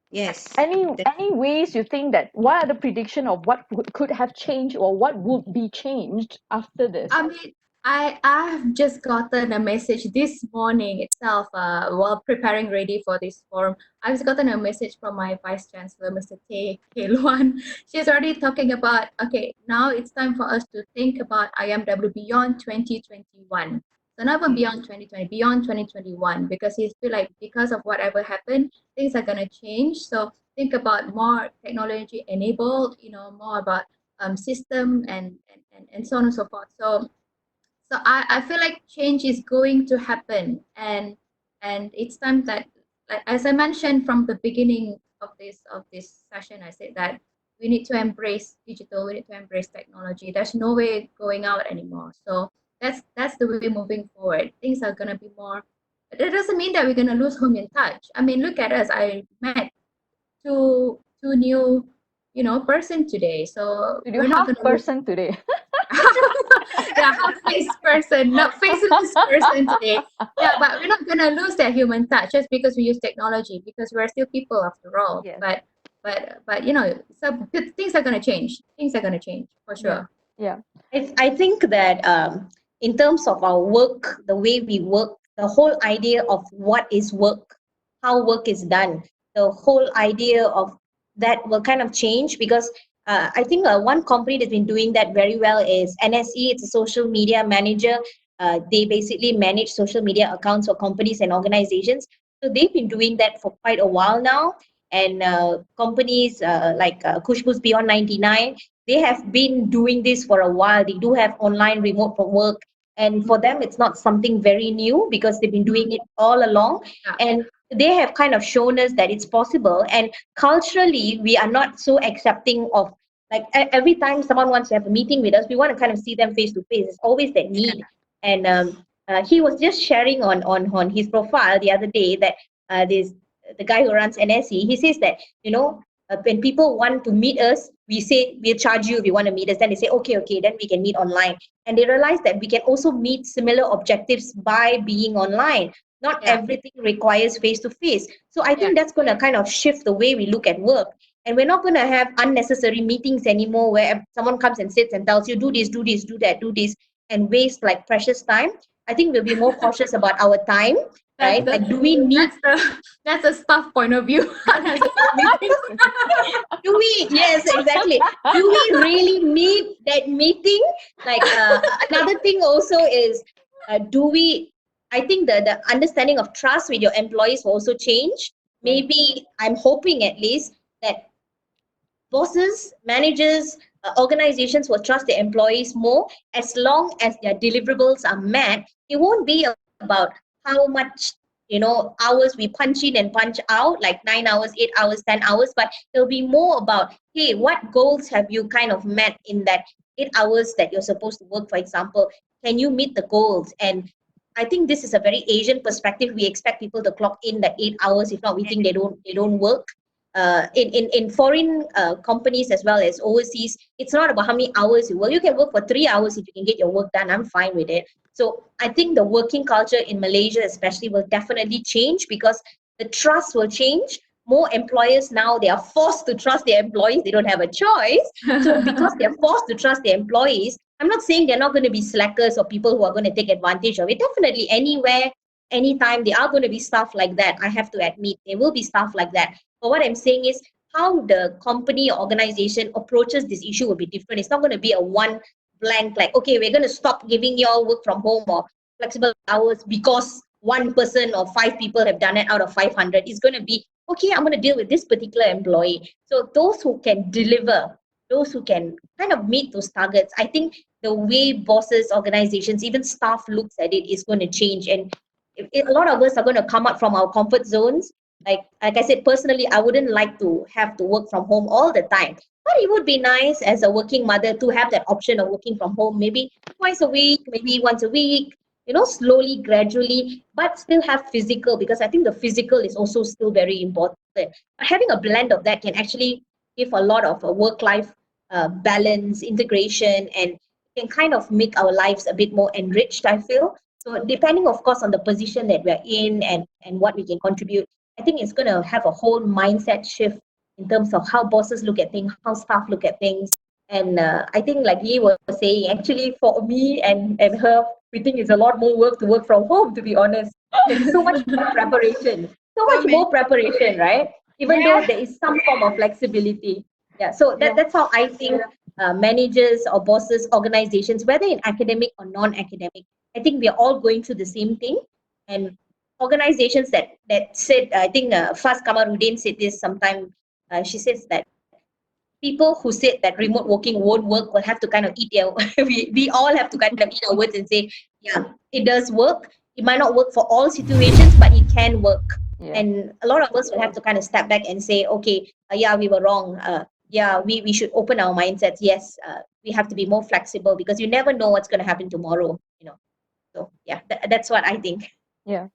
Speaker 2: Yes.
Speaker 1: any ways you think that what are the prediction of what could have changed or what would be changed after this?
Speaker 3: I mean, I've just gotten a message this morning itself, while preparing ready for this forum. I've just gotten a message from my Vice Chancellor, Mr. Tay Luan. She's already talking about, okay, now it's time for us to think about IMW beyond 2021. So not even beyond 2020, beyond 2021, because he feel like because of whatever happened, things are gonna change. So think about more technology enabled, more about system, and so on and so forth. So I feel like change is going to happen, and it's time that, like, as I mentioned from the beginning of this session, I said that we need to embrace digital, we need to embrace technology. There's no way going out anymore. So that's the way moving forward. Things are gonna be more. That doesn't mean that we're gonna lose human touch. I mean, look at us. I met two new person today, so
Speaker 1: To do
Speaker 3: we're not
Speaker 1: half
Speaker 3: gonna lose.
Speaker 1: person today.
Speaker 3: Yeah, half face person, not faceless person today. Yeah, but we're not gonna lose that human touch just because we use technology, because we're still people after all.
Speaker 1: Yes.
Speaker 3: So things are gonna change. Things are gonna change for
Speaker 1: Yeah.
Speaker 3: sure.
Speaker 1: Yeah.
Speaker 4: I think that in terms of our work, the way we work, the whole idea of what is work, how work is done, the whole idea of that will kind of change because I think one company that's been doing that very well is NSE. It's a social media manager. They basically manage social media accounts for companies and organizations. So they've been doing that for quite a while now. And companies like Kushbu's Beyond 99, they have been doing this for a while. They do have online remote from work. And for them, it's not something very new because they've been doing it all along.
Speaker 3: Yeah.
Speaker 4: And they have kind of shown us that it's possible. And culturally, we are not so accepting of, like, every time someone wants to have a meeting with us, we want to kind of see them face to face. It's always that need. And he was just sharing on his profile the other day that this the guy who runs NSE, he says that, when people want to meet us, we say we'll charge you if you want to meet us. Then they say, okay, okay, then we can meet online. And they realize that we can also meet similar objectives by being online. Not
Speaker 3: Yeah.
Speaker 4: everything requires face to face. So I
Speaker 3: Yeah.
Speaker 4: think that's going to kind of shift the way we look at work. And we're not going to have unnecessary meetings anymore where someone comes and sits and tells you, do this, do this, do that, do this, and waste like precious time. I think we'll be more cautious about our time,
Speaker 3: That's
Speaker 4: right?
Speaker 3: the
Speaker 4: Like, do we need,
Speaker 3: that's the that's a staff point of view.
Speaker 4: do we, yes, exactly. Do we really need that meeting? Like, another thing also is, do we, I think the understanding of trust with your employees will also change. Maybe I'm hoping at least that bosses, managers, organizations will trust their employees more as long as their deliverables are met. It won't be about how much, hours we punch in and punch out, like 9 hours, 8 hours, 10 hours, but it'll be more about, hey, what goals have you kind of met in that 8 hours that you're supposed to work, for example? Can you meet the goals? And I think this is a very Asian perspective. We expect people to clock in that 8 hours. If not, we think they don't work. In foreign companies as well as overseas, it's not about how many hours you work. You can work for 3 hours if you can get your work done. I'm fine with it. So I think the working culture in Malaysia especially will definitely change because the trust will change. More employers now, they are forced to trust their employees. They don't have a choice. So because they're forced to trust their employees, I'm not saying they're not going to be slackers or people who are going to take advantage of it. Definitely anywhere, anytime, there are going to be stuff like that. I have to admit, there will be stuff like that. But what I'm saying is how the company or organization approaches this issue will be different. It's not going to be a one blank, like, okay, we're going to stop giving you all work from home or flexible hours because one person or five people have done it out of 500. It's going to be, okay, I'm going to deal with this particular employee. So those who can deliver, those who can kind of meet those targets, I think the way bosses, organizations, even staff looks at it is going to change. And a lot of us are going to come out from our comfort zones. Like I said, personally, I wouldn't like to have to work from home all the time. But it would be nice as a working mother to have that option of working from home, maybe twice a week, maybe once a week, slowly, gradually, but still have physical, because I think the physical is also still very important. But having a blend of that can actually give a lot of work-life balance, integration, and can kind of make our lives a bit more enriched, I feel. So depending, of course, on the position that we're in and what we can contribute, I think it's going to have a whole mindset shift in terms of how bosses look at things, how staff look at things. And I think, like Lee was saying, actually, for me and her, we think it's a lot more work to work from home, to be honest. There's so much more preparation, so
Speaker 2: So
Speaker 4: much
Speaker 2: many.
Speaker 4: more preparation, right? Even though
Speaker 1: Yeah,
Speaker 4: there is some form of flexibility. Yeah, so
Speaker 1: yeah,
Speaker 4: that's how I think managers or bosses, organizations, whether in academic or non-academic, I think we are all going through the same thing. And organizations that said, I think Faz Kamaruddin said this sometime. She says that people who said that remote working won't work will have to kind of eat their we all have to kind of eat our words and say, yeah, it does work. It might not work for all situations, but it can work.
Speaker 1: yeah.
Speaker 4: And a lot of us will have to kind of step back and say, okay, yeah, we were wrong. Yeah, we should open our mindsets. Yes, we have to be more flexible because you never know what's going to happen tomorrow. So yeah, that's what I think.
Speaker 1: Yeah.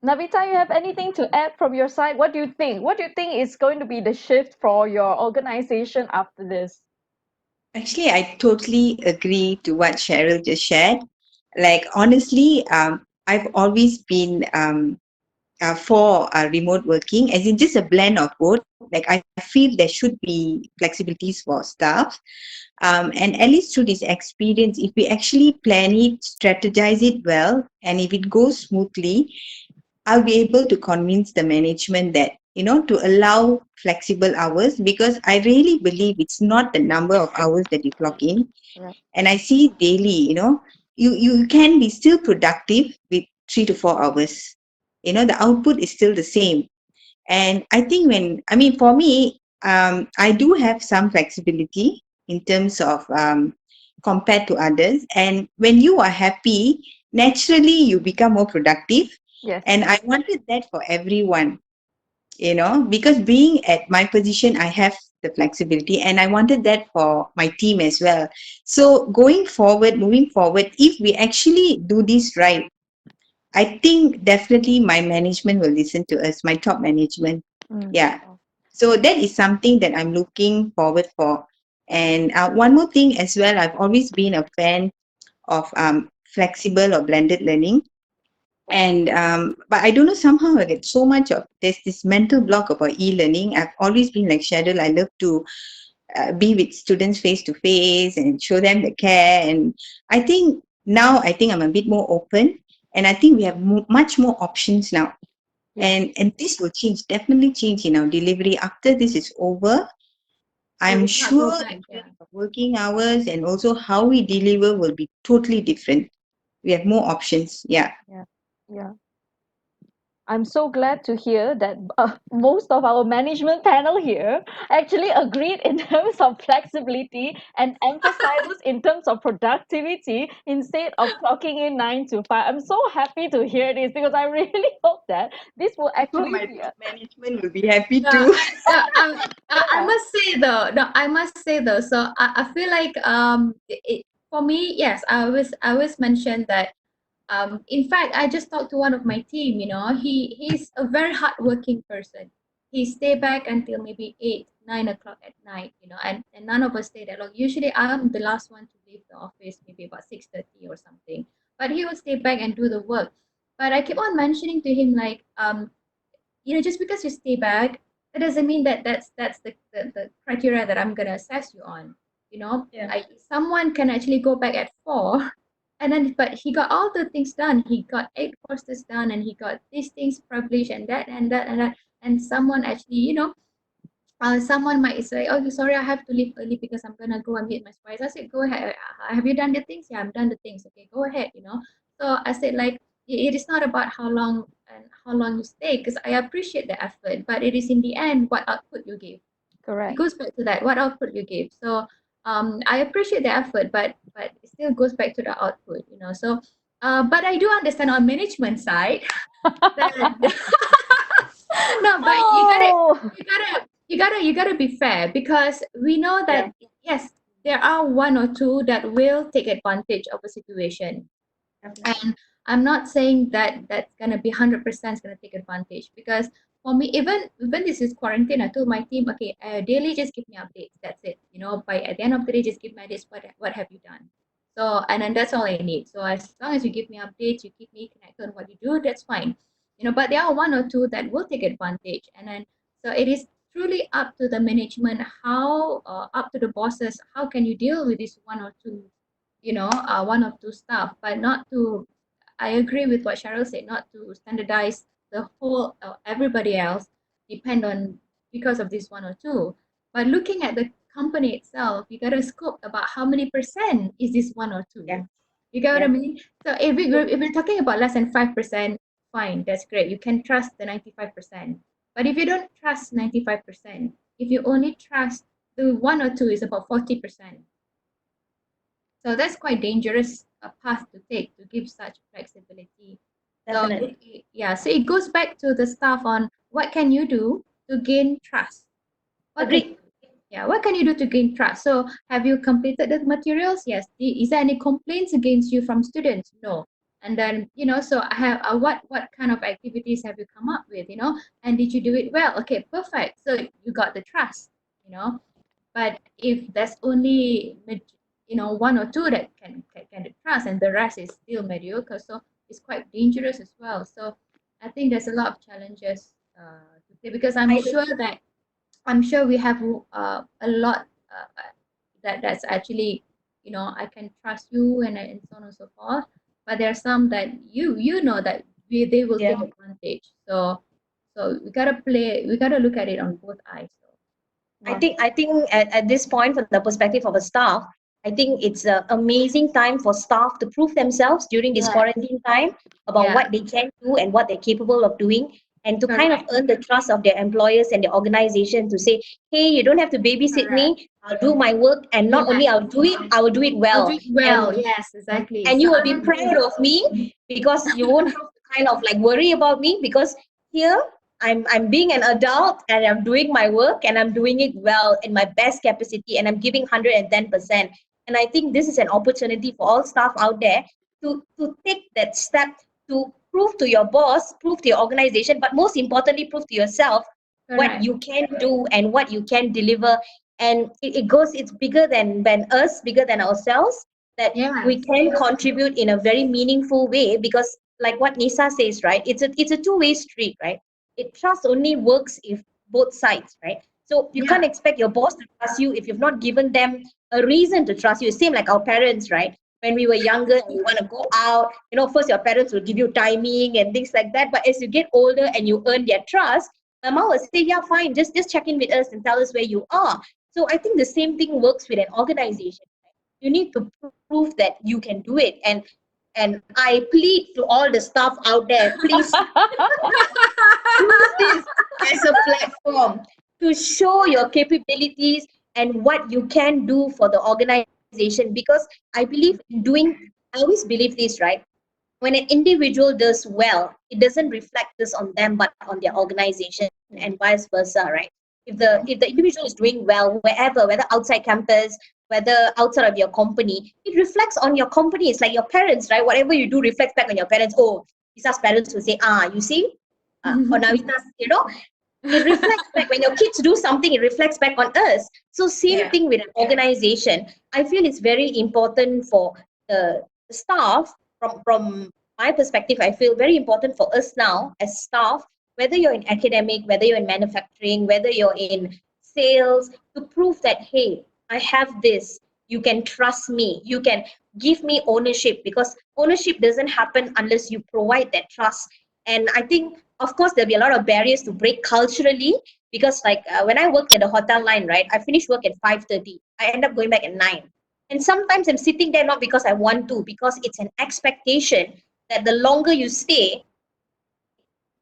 Speaker 1: Navita, you have anything to add from your side? What do you think? What do you think is going to be the shift for your organization after this?
Speaker 2: Actually, I totally agree to what Cheryl just shared. Like, honestly, I've always been for remote working, as in just a blend of both. Like, I feel there should be flexibilities for staff. And at least through this experience, if we actually plan it, strategize it well, and if it goes smoothly, I'll be able to convince the management that, to allow flexible hours, because I really believe it's not the number of hours that you clock in.
Speaker 1: Right.
Speaker 2: And I see daily, you can be still productive with 3 to 4 hours. The output is still the same. And I think for me, I do have some flexibility in terms of compared to others. And when you are happy, naturally you become more productive.
Speaker 1: Yes.
Speaker 2: And I wanted that for everyone, because being at my position, I have the flexibility and I wanted that for my team as well. So moving forward, if we actually do this right, I think definitely my management will listen to us, my top management.
Speaker 1: Mm.
Speaker 2: Yeah.
Speaker 1: Oh,
Speaker 2: So that is something that I'm looking forward for. And one more thing as well, I've always been a fan of flexible or blended learning. And but I don't know, somehow I get so much of there's this mental block about e-learning. I've always been like Shadow. I love to be with students face to face and show them the care. And I think I'm a bit more open, and I think we have much more options now.
Speaker 1: yes.
Speaker 2: And this will change, definitely change in our delivery after this is over.
Speaker 3: We
Speaker 2: I'm
Speaker 3: will not go
Speaker 2: sure
Speaker 3: back.
Speaker 2: in
Speaker 3: Yeah.
Speaker 2: terms of working hours and also how we deliver will be totally different. We have more options. Yeah.
Speaker 1: Yeah. Yeah. I'm so glad to hear that most of our management panel here actually agreed in terms of flexibility and emphasizes in terms of productivity instead of clocking in 9 to 5. I'm so happy to hear this because I really hope that this will
Speaker 2: I hope
Speaker 1: actually
Speaker 2: my
Speaker 1: be
Speaker 2: top
Speaker 1: a
Speaker 2: management will be happy
Speaker 3: Yeah,
Speaker 2: too.
Speaker 3: yeah, I
Speaker 1: yeah.
Speaker 3: must say though, no, I must say though. So I feel like for me, yes, I always mention that. In fact, I just talked to one of my team. He's a very hardworking person. He stay back until maybe 8, 9 o'clock at night. And none of us stay that long. Usually, I'm the last one to leave the office, maybe about 6:30 or something. But he will stay back and do the work. But I keep on mentioning to him like, just because you stay back, that doesn't mean that that's the criteria that I'm gonna assess you on.
Speaker 4: Yeah.
Speaker 3: Someone can actually go back at 4, and then but he got all the things done. He got 8 courses done, and he got these things published, and that and that and that. And someone actually, someone might say, "Oh, sorry, I have to leave early because I'm gonna go and meet my spies." I said, "Go ahead. Have you done the things?" "Yeah, I've done the things." "Okay, go ahead." So I said, like, it is not about how long you stay, because I appreciate the effort, but it is in the end what output you give. It
Speaker 1: Correct.
Speaker 3: goes back to that, what output you give. So I appreciate the effort, but it still goes back to the output. So but I do understand on management side that no, but
Speaker 1: Oh,
Speaker 3: you gotta be fair, because we know
Speaker 4: Yeah.
Speaker 3: that yes, there are one or two that will take advantage of a situation.
Speaker 4: Definitely.
Speaker 3: And I'm not saying that that's gonna be 100% gonna take advantage, because for me, even this is quarantine, I told my team, okay, daily just give me updates. That's it. By at the end of the day, just give me this. What have you done? So and then that's all I need. So as long as you give me updates, you keep me connected on what you do, that's fine. But there are one or two that will take advantage, and then so it is truly up to the management, how up to the bosses, how can you deal with this one or two, one or two stuff, but not to. I agree with what Cheryl said, not to standardize the whole everybody else depend on because of this one or two. But looking at the company itself, you got to scope about how many percent is this one or two.
Speaker 4: Yeah.
Speaker 3: You get what I
Speaker 4: Yeah.
Speaker 3: mean? So if we're talking about less than 5%, fine, that's great. You can trust the 95%. But if you don't trust 95%, if you only trust the one or two is about 40%. So that's quite dangerous path to take to give such flexibility. So
Speaker 4: Definitely.
Speaker 3: yeah, so it goes back to the stuff on what can you do to gain trust. What can
Speaker 4: Agreed.
Speaker 3: Yeah, what can you do to gain trust? So have you completed the materials? Yes. Is there any complaints against you from students? No. And then so I have what kind of activities have you come up with? And did you do it well? Okay, perfect. So you got the trust. You know, but if there's only one or two that can trust, and the rest is still mediocre, so it's quite dangerous as well. So I think there's a lot of challenges to take, because
Speaker 4: I
Speaker 3: I'm sure we have a lot that's actually I can trust you, and so on and so forth. But there are some that that they will
Speaker 4: yeah.
Speaker 3: take advantage. So we gotta look at it on both eyes. So
Speaker 4: I
Speaker 1: wow.
Speaker 4: think I think at this point, from the perspective of a staff, I think it's an amazing time for staff to prove themselves during this
Speaker 3: yeah,
Speaker 4: quarantine time about
Speaker 3: yeah,
Speaker 4: what they can do and what they're capable of doing. and to kind of
Speaker 3: Correct.
Speaker 4: earn the trust of their employers and their organization to say, hey, you don't have to babysit
Speaker 3: Correct.
Speaker 4: me. I'll do my work, and not only
Speaker 3: Yes.
Speaker 4: I'll do it, I will do it
Speaker 3: I'll do
Speaker 4: well.
Speaker 3: it well.
Speaker 4: And
Speaker 3: Yes, exactly.
Speaker 4: and
Speaker 3: So
Speaker 4: you will
Speaker 3: I
Speaker 4: be proud
Speaker 3: agree.
Speaker 4: of me because you won't have to kind of like worry about me, because here I'm being an adult and I'm doing my work and I'm doing it well in my best capacity and I'm giving 110%. And I think this is an opportunity for all staff out there to take that step, to prove to your boss, prove to your organization, but most importantly, prove to yourself what
Speaker 3: Correct.
Speaker 4: you can do and what you can deliver. And it's bigger than us, bigger than ourselves, that we
Speaker 3: Yes.
Speaker 4: can contribute in a very meaningful way. Because like what Nisa says, right, it's a two-way street, right? It trust only works if both sides, right? So you can't
Speaker 3: Yeah.
Speaker 4: expect your boss to trust you if you've not given them a reason to trust you. Same like our parents, right? When we were younger and we want to go out, first your parents will give you timing and things like that. But as you get older and you earn their trust, my mom will say, yeah, fine, just check in with us and tell us where you are. So I think the same thing works with an organization. You need to prove that you can do it. And I plead to all the staff out there, please use this as a platform to show your capabilities and what you can do for the organization. Because I believe in doing, I always believe this, right? When an individual does well, it doesn't reflect this on them but on their organization, and vice versa, right? If the individual is doing well wherever, whether outside campus, whether outside of your company, it reflects on your company. It's like your parents, right? Whatever you do reflects back on your parents. Oh, Isa's parents will say, you see, or Navita's, it reflects back. When your kids do something, it reflects back on us. So same
Speaker 3: Yeah.
Speaker 4: thing with an organization. I feel it's very important for the staff. From my perspective, I feel very important for us now as staff, whether you're in academic, whether you're in manufacturing, whether you're in sales, to prove that, hey, I have this, you can trust me, you can give me ownership, because ownership doesn't happen unless you provide that trust. And I think, of course, there'll be a lot of barriers to break culturally, because like when I worked in the hotel line, right, I finished work at 5:30, I end up going back at 9. And sometimes I'm sitting there not because I want to, because it's an expectation that the longer you stay,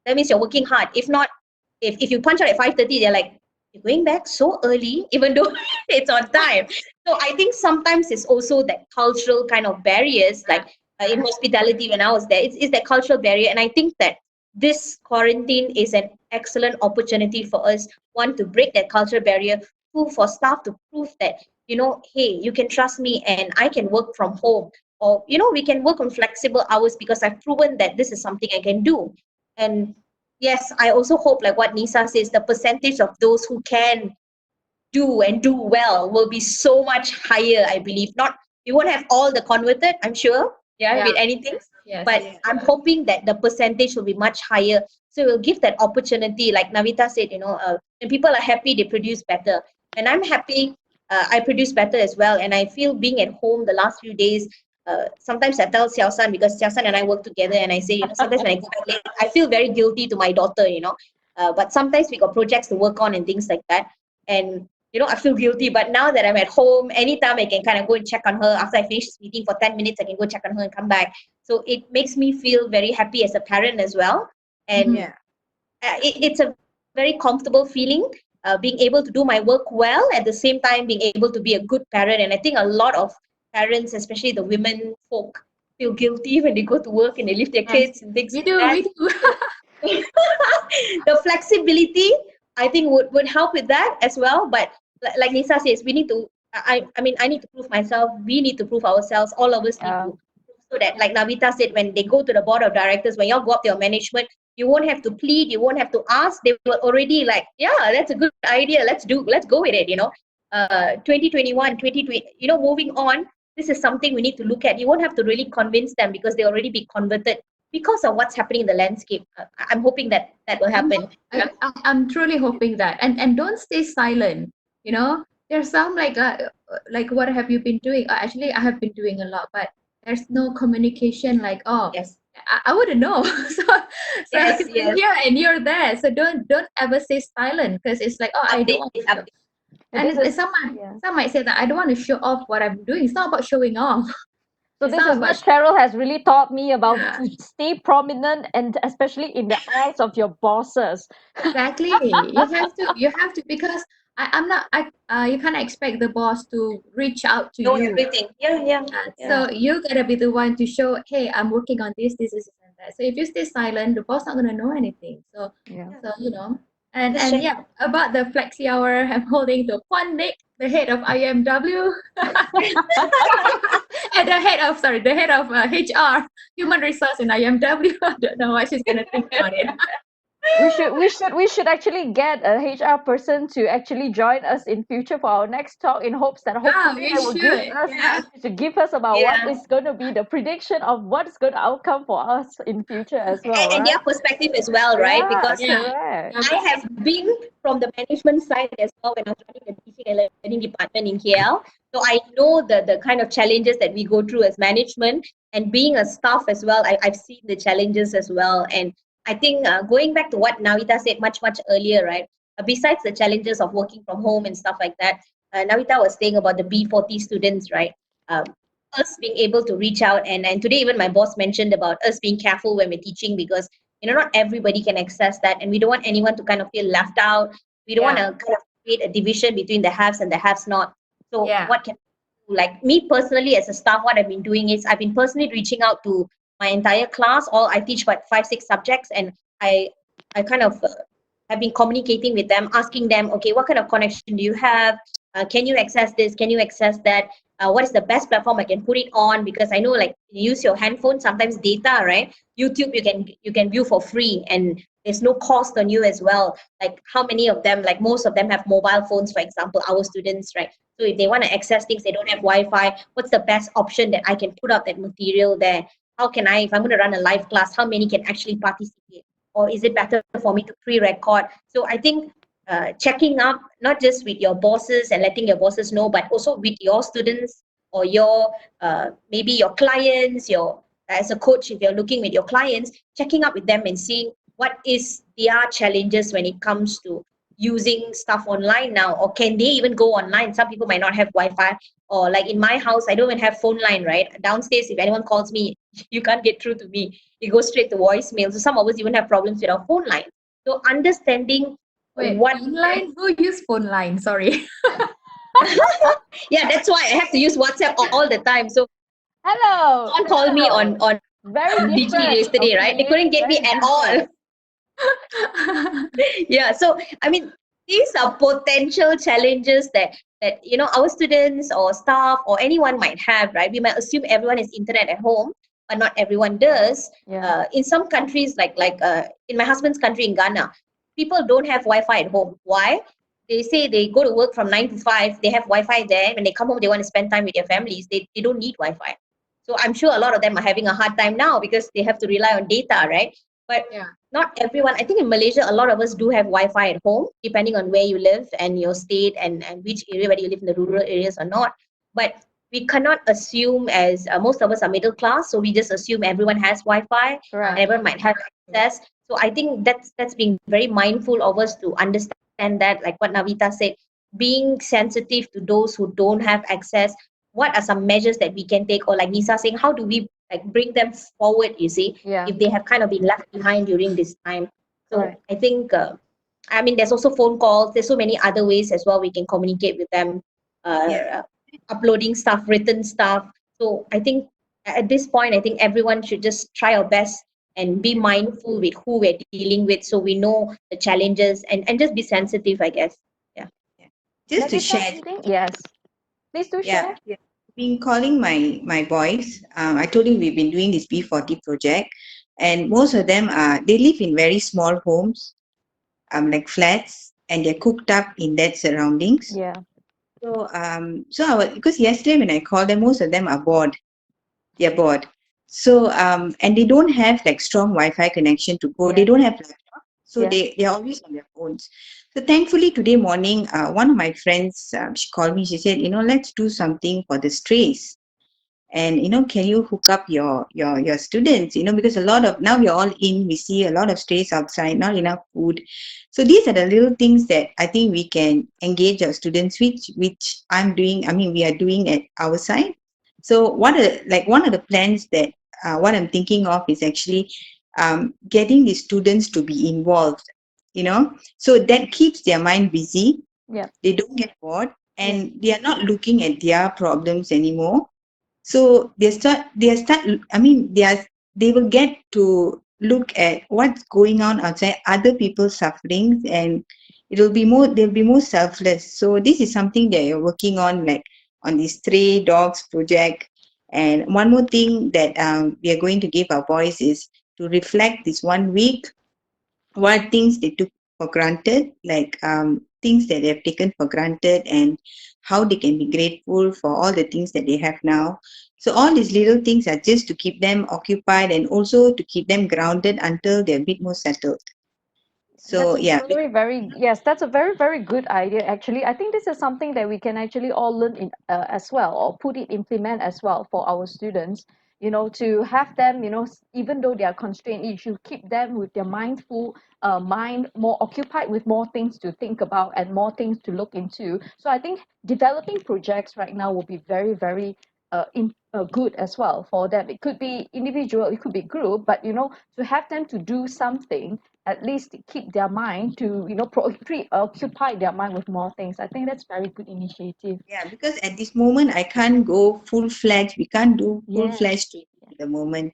Speaker 4: that means you're working hard. If not, if you punch out at 5:30, they're like, you're going back so early, even though it's on time. So I think sometimes it's also that cultural kind of barriers, like
Speaker 3: Yeah.
Speaker 4: in hospitality when I was there, it's that cultural barrier. And I think that this quarantine is an excellent opportunity for us, one, to break that cultural barrier, two, for staff to prove that, hey, you can trust me and I can work from home, or we can work on flexible hours because I've proven that this is something I can do. And yes, I also hope, like what Nisa says, the percentage of those who can do and do well will be so much higher, I believe. Not, we won't have all the converted, I'm sure, yeah,
Speaker 3: Yeah.
Speaker 4: with anything,
Speaker 3: Yes.
Speaker 4: but I'm hoping that the percentage will be much higher. So we'll give that opportunity, like Navita said, when people are happy, they produce better. And I'm happy, I produce better as well. And I feel being at home the last few days, sometimes I tell Xiao San, because Xiao San and I work together, and I say, sometimes when I go back late, I feel very guilty to my daughter, but sometimes we got projects to work on and things like that. And I feel guilty. But now that I'm at home, anytime I can kind of go and check on her. After I finish this meeting for 10 minutes, I can go check on her and come back. So it makes me feel very happy as a parent as well. And
Speaker 2: Yeah.
Speaker 4: it's a very comfortable feeling, being able to do my work well, at the same time being able to be a good parent. And I think a lot of parents, especially the women folk, feel guilty when they go to work and they leave their
Speaker 3: Yes.
Speaker 4: kids and things
Speaker 3: We
Speaker 4: like
Speaker 3: do.
Speaker 4: that.
Speaker 3: We do.
Speaker 4: So the flexibility, I think, would help with that as well. But like Nisa says, we need to, I mean, I need to prove myself, we need to prove ourselves, all of us need
Speaker 1: Yeah.
Speaker 4: to, so that, like Navita said, when they go to the board of directors, when y'all go up to your management, you won't have to plead, you won't have to ask. They will already like, yeah, that's a good idea, let's go with it. 2021, 2020, moving on, this is something we need to look at. You won't have to really convince them, because they already be converted because of what's happening in the landscape. I'm hoping that that will happen. Yeah.
Speaker 3: I'm truly hoping that. And don't stay silent. There's some like what have you been doing? Actually, I have been doing a lot, but there's no communication. Like, oh,
Speaker 4: Yes.
Speaker 3: I wouldn't know. So
Speaker 4: Yes.
Speaker 3: I'm
Speaker 4: Yes.
Speaker 3: here and you're there. So don't ever stay silent, because it's like, oh, I don't
Speaker 4: Update.
Speaker 3: want to show.
Speaker 4: Update.
Speaker 1: This
Speaker 3: And
Speaker 1: is
Speaker 3: some
Speaker 1: yeah.
Speaker 3: some might say that I don't want to show off what I'm doing. It's not about showing off.
Speaker 1: So
Speaker 3: It's
Speaker 1: this
Speaker 3: not
Speaker 1: is what
Speaker 3: about
Speaker 1: Cheryl has really taught me about,
Speaker 3: yeah.
Speaker 1: to stay prominent and especially in the eyes of your bosses.
Speaker 3: Exactly. You have to because I'm not I you can't expect the boss to reach out to
Speaker 4: Know
Speaker 3: you.
Speaker 4: everything. Yeah, yeah, yeah.
Speaker 1: Yeah,
Speaker 3: So you gotta be the one to show, hey, I'm working on this, and that. So if you stay silent, the boss not gonna know anything. So
Speaker 1: yeah.
Speaker 4: Yeah.
Speaker 3: so you know, and
Speaker 4: Just
Speaker 3: and
Speaker 4: check.
Speaker 3: yeah, about the flexi hour, I'm holding to Kwan Nick, the head of IMW, and the head of HR, human resource in IMW. I don't know what she's gonna think about it.
Speaker 1: We should actually get a HR person to actually join us in future for our next talk, in hopes that
Speaker 3: Yeah,
Speaker 1: hopefully
Speaker 3: we
Speaker 1: they will give
Speaker 3: should.
Speaker 1: us
Speaker 3: Yeah.
Speaker 1: about what
Speaker 4: Yeah.
Speaker 1: is going to be the prediction of what is going to outcome for us in future as well,
Speaker 4: And
Speaker 1: right?
Speaker 4: their perspective as well, right?
Speaker 1: Yeah,
Speaker 4: Because
Speaker 3: Yeah.
Speaker 1: correct.
Speaker 3: Yeah.
Speaker 4: I have been from the management side as well when I was running the teaching and learning department in KL. So I know the kind of challenges that we go through as management, and being a staff as well. I've seen the challenges as well. And I think going back to what Navita said much earlier, right? Besides the challenges of working from home and stuff like that, Navita was saying about the B40 students, right? Um, us being able to reach out, and today even my boss mentioned about us being careful when we're teaching, because not everybody can access that, and we don't want anyone to kind of feel left out. We don't want
Speaker 3: Yeah.
Speaker 4: to kind of create a division between the haves and the haves not. So
Speaker 3: Yeah.
Speaker 4: what can like me personally as a staff, what I've been doing is I've been personally reaching out to my entire class. All I teach about 5 6 subjects, and I kind of have been communicating with them, asking them, okay, what kind of connection do you have? Can you access this? Can you access that? What is the best platform I can put it on? Because I know, like, you use your handphone, sometimes data, right? YouTube, you can view for free, and there's no cost on you as well. Like, how many of them, like most of them have mobile phones, for example, our students, right? So if they want to access things, they don't have Wi-Fi. What's the best option that I can put out that material there? How can I, if I'm going to run a live class, how many can actually participate? Or is it better for me to pre-record? So I think checking up not just with your bosses and letting your bosses know, but also with your students or your maybe your clients, your as a coach, if you're looking with your clients, checking up with them and seeing what is their challenges when it comes to using stuff online now, or can they even go online? Some people might not have Wi-Fi, or like in my house, I don't even have phone line, right? Downstairs, if anyone calls me, you can't get through to me. It goes straight to voicemail. So some of us even have problems with our phone line. So understanding
Speaker 3: Wait,
Speaker 4: what
Speaker 3: phone line? Who use phone line? Sorry.
Speaker 4: yeah, that's why I have to use WhatsApp all the time. So
Speaker 1: Hello,
Speaker 4: someone called me on
Speaker 1: Cheryl. Very
Speaker 4: Digi
Speaker 1: different,
Speaker 4: yesterday, right? They
Speaker 1: okay?
Speaker 4: couldn't get me
Speaker 1: Very
Speaker 4: at all.
Speaker 1: different.
Speaker 4: Yeah, so I mean, these are potential challenges that our students or staff or anyone might have, right? We might assume everyone has internet at home, but not everyone does.
Speaker 1: Yeah,
Speaker 4: In some countries, like in my husband's country in Ghana, people don't have Wi-Fi at home. Why? They say they go to work from 9 to 5. They have Wi-Fi there. When they come home, they want to spend time with their families. They don't need Wi-Fi. So I'm sure a lot of them are having a hard time now because they have to rely on data, right? But
Speaker 3: Yeah.
Speaker 4: not everyone. I think in Malaysia, a lot of us do have Wi-Fi at home, depending on where you live and your state, and which area, whether you live in the rural areas or not. But we cannot assume, as most of us are middle class, so we just assume everyone has Wi-Fi and
Speaker 1: correct.
Speaker 4: everyone might have access. So I think that's being very mindful of us to understand that, like what Navita said, being sensitive to those who don't have access. What are some measures that we can take, or like Nisa saying, how do we like bring them forward? You see,
Speaker 1: Yeah,
Speaker 4: if they have kind of been left behind during this time. So
Speaker 1: correct.
Speaker 4: I think, I mean, there's also phone calls. There's so many other ways as well we can communicate with them,
Speaker 2: Yeah.
Speaker 4: uploading stuff, written stuff. So I think at this point, I think everyone should just try our best and be mindful with who we're dealing with, so we know the challenges, and just be sensitive, I guess. Yeah.
Speaker 2: Yeah. Just to
Speaker 1: Navita,
Speaker 2: share,
Speaker 1: anything? Yes. Please do
Speaker 2: yeah,
Speaker 1: share.
Speaker 2: yeah. Been calling my boys. I told you we've been doing this B40 project, and most of them are they live in very small homes, like flats, and they're cooked up in that surroundings.
Speaker 1: Yeah,
Speaker 2: So I was, because yesterday when I called them, most of them are bored. They're bored. So and they don't have like strong Wi-Fi connection to go. They
Speaker 1: yeah,
Speaker 2: don't have laptop, so
Speaker 1: yeah,
Speaker 2: they're always on their phones. So thankfully today morning, one of my friends, she called me. She said, let's do something for the strays. And can you hook up your students? Because a lot of now we're all in, we see a lot of strays outside, not enough food. So these are the little things that I think we can engage our students, which I'm doing. I mean, we are doing at our side. So one of the plans that what I'm thinking of is actually getting the students to be involved, you know, so that keeps their mind busy.
Speaker 1: Yeah.
Speaker 2: They don't get bored,
Speaker 1: Yeah.
Speaker 2: and they are not looking at their problems anymore. So I mean, they will get to look at what's going on outside other people's sufferings, and they'll be more selfless. So this is something that you're working on, like on the stray dogs project. And one more thing that we are going to give our boys is to reflect this 1 week what things they took for granted, like things that they have taken for granted, and how they can be grateful for all the things that they have now. So all these little things are just to keep them occupied and also to keep them grounded until they're a bit more settled.
Speaker 1: That's
Speaker 2: So
Speaker 1: a
Speaker 2: yeah,
Speaker 1: yes, that's a very, very good idea, actually. I think this is something that we can actually all learn in as well, or put it, implement as well for our students, to have them, even though they are constrained, you should keep them with their mindful mind more occupied with more things to think about and more things to look into. So I think developing projects right now will be very, very good as well for them. It could be individual, it could be group, but to have them to do something, at least keep their mind to preoccupy their mind with more things. I think that's very good initiative.
Speaker 2: yeah, because at this moment I can't go full fledged. We can't do full
Speaker 1: Yes.
Speaker 2: fledged training at the moment,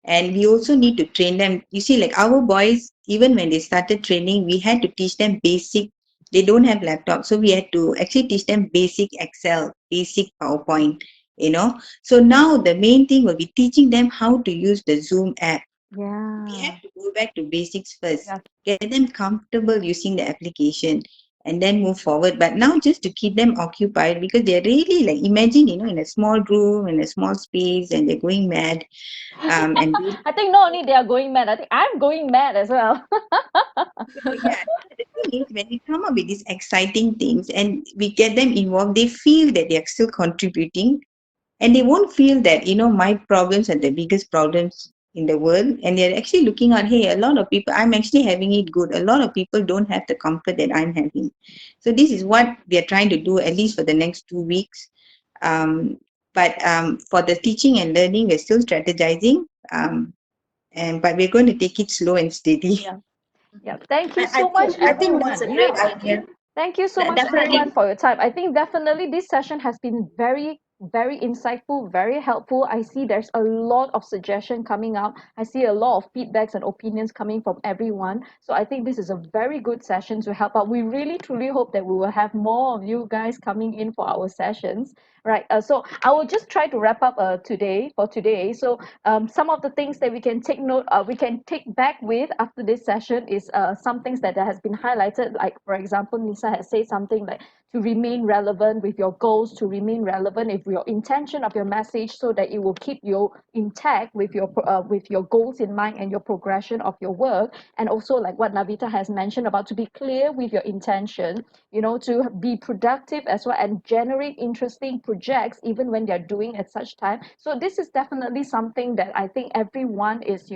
Speaker 2: and we also need to train them. You see, like our boys, even when they started training, we had to teach them basic. They don't have laptops, so we had to actually teach them basic Excel, basic PowerPoint. So now the main thing will be teaching them how to use the Zoom app. We
Speaker 1: Yeah.
Speaker 2: have to go back to basics first,
Speaker 1: Yeah.
Speaker 2: get them comfortable using the application, and then move forward. But now, just to keep them occupied, because they're really like, imagine, in a small room, in a small space, and they're going mad. And
Speaker 1: I think not only they are going mad, I think I'm going mad as well.
Speaker 2: so, yeah, the thing is, when we come up with these exciting things and we get them involved, they feel that they are still contributing, and they won't feel that my problems are the biggest problems in the world, and they're actually looking at, hey, a lot of people, I'm actually having it good, a lot of people don't have the comfort that I'm having. So this is what we are trying to do, at least for the next 2 weeks. But for the teaching and learning, we're still strategizing, and but we're going to take it slow and steady.
Speaker 1: Yeah. Yeah. Thank you
Speaker 4: I, I
Speaker 1: so
Speaker 4: think
Speaker 1: much,
Speaker 4: I think that's
Speaker 1: everyone.
Speaker 4: a
Speaker 1: Yeah.
Speaker 4: great idea.
Speaker 1: Thank you so much,
Speaker 4: Definitely.
Speaker 1: everyone, for your time. I think definitely this session has been very, very insightful, very helpful. I see there's a lot of suggestion coming up. I see a lot of feedbacks and opinions coming from everyone. So I think this is a very good session to help out. We really, truly hope that we will have more of you guys coming in for our sessions. Right. So I will just try to wrap up today. So some of the things that we can take back with after this session is some things that has been highlighted. Like, for example, Nisa has said something like to remain relevant with your goals, to remain relevant if your intention of your message, so that it will keep you intact with your goals in mind and your progression of your work. And also, like what Navita has mentioned about, to be clear with your intention, to be productive as well and generate interesting projects even when they're doing at such time. So this is definitely something that I think everyone is,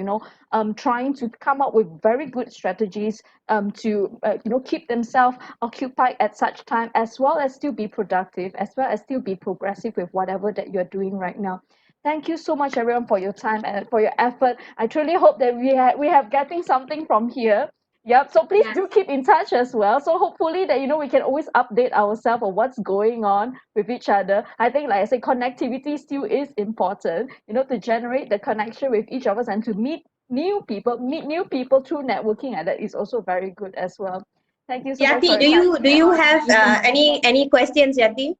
Speaker 1: trying to come up with very good strategies to, keep themselves occupied at such time, as well as still be productive, as well as still be progressive with whatever that you're doing right now. Thank you so much, everyone, for your time and for your effort. I truly hope that we have getting something from here. Yep. So please
Speaker 3: Yes.
Speaker 1: do keep in touch as well. So hopefully that we can always update ourselves on what's going on with each other. I think, like I said, connectivity still is important. To generate the connection with each of us and to meet new people through networking, and that is also very good as well. Thank you so much
Speaker 4: Yati,
Speaker 1: for
Speaker 4: do
Speaker 1: your time.
Speaker 4: you do
Speaker 1: Yeah.
Speaker 4: you
Speaker 3: Thank
Speaker 4: have
Speaker 3: you so much.
Speaker 4: any questions, Yati?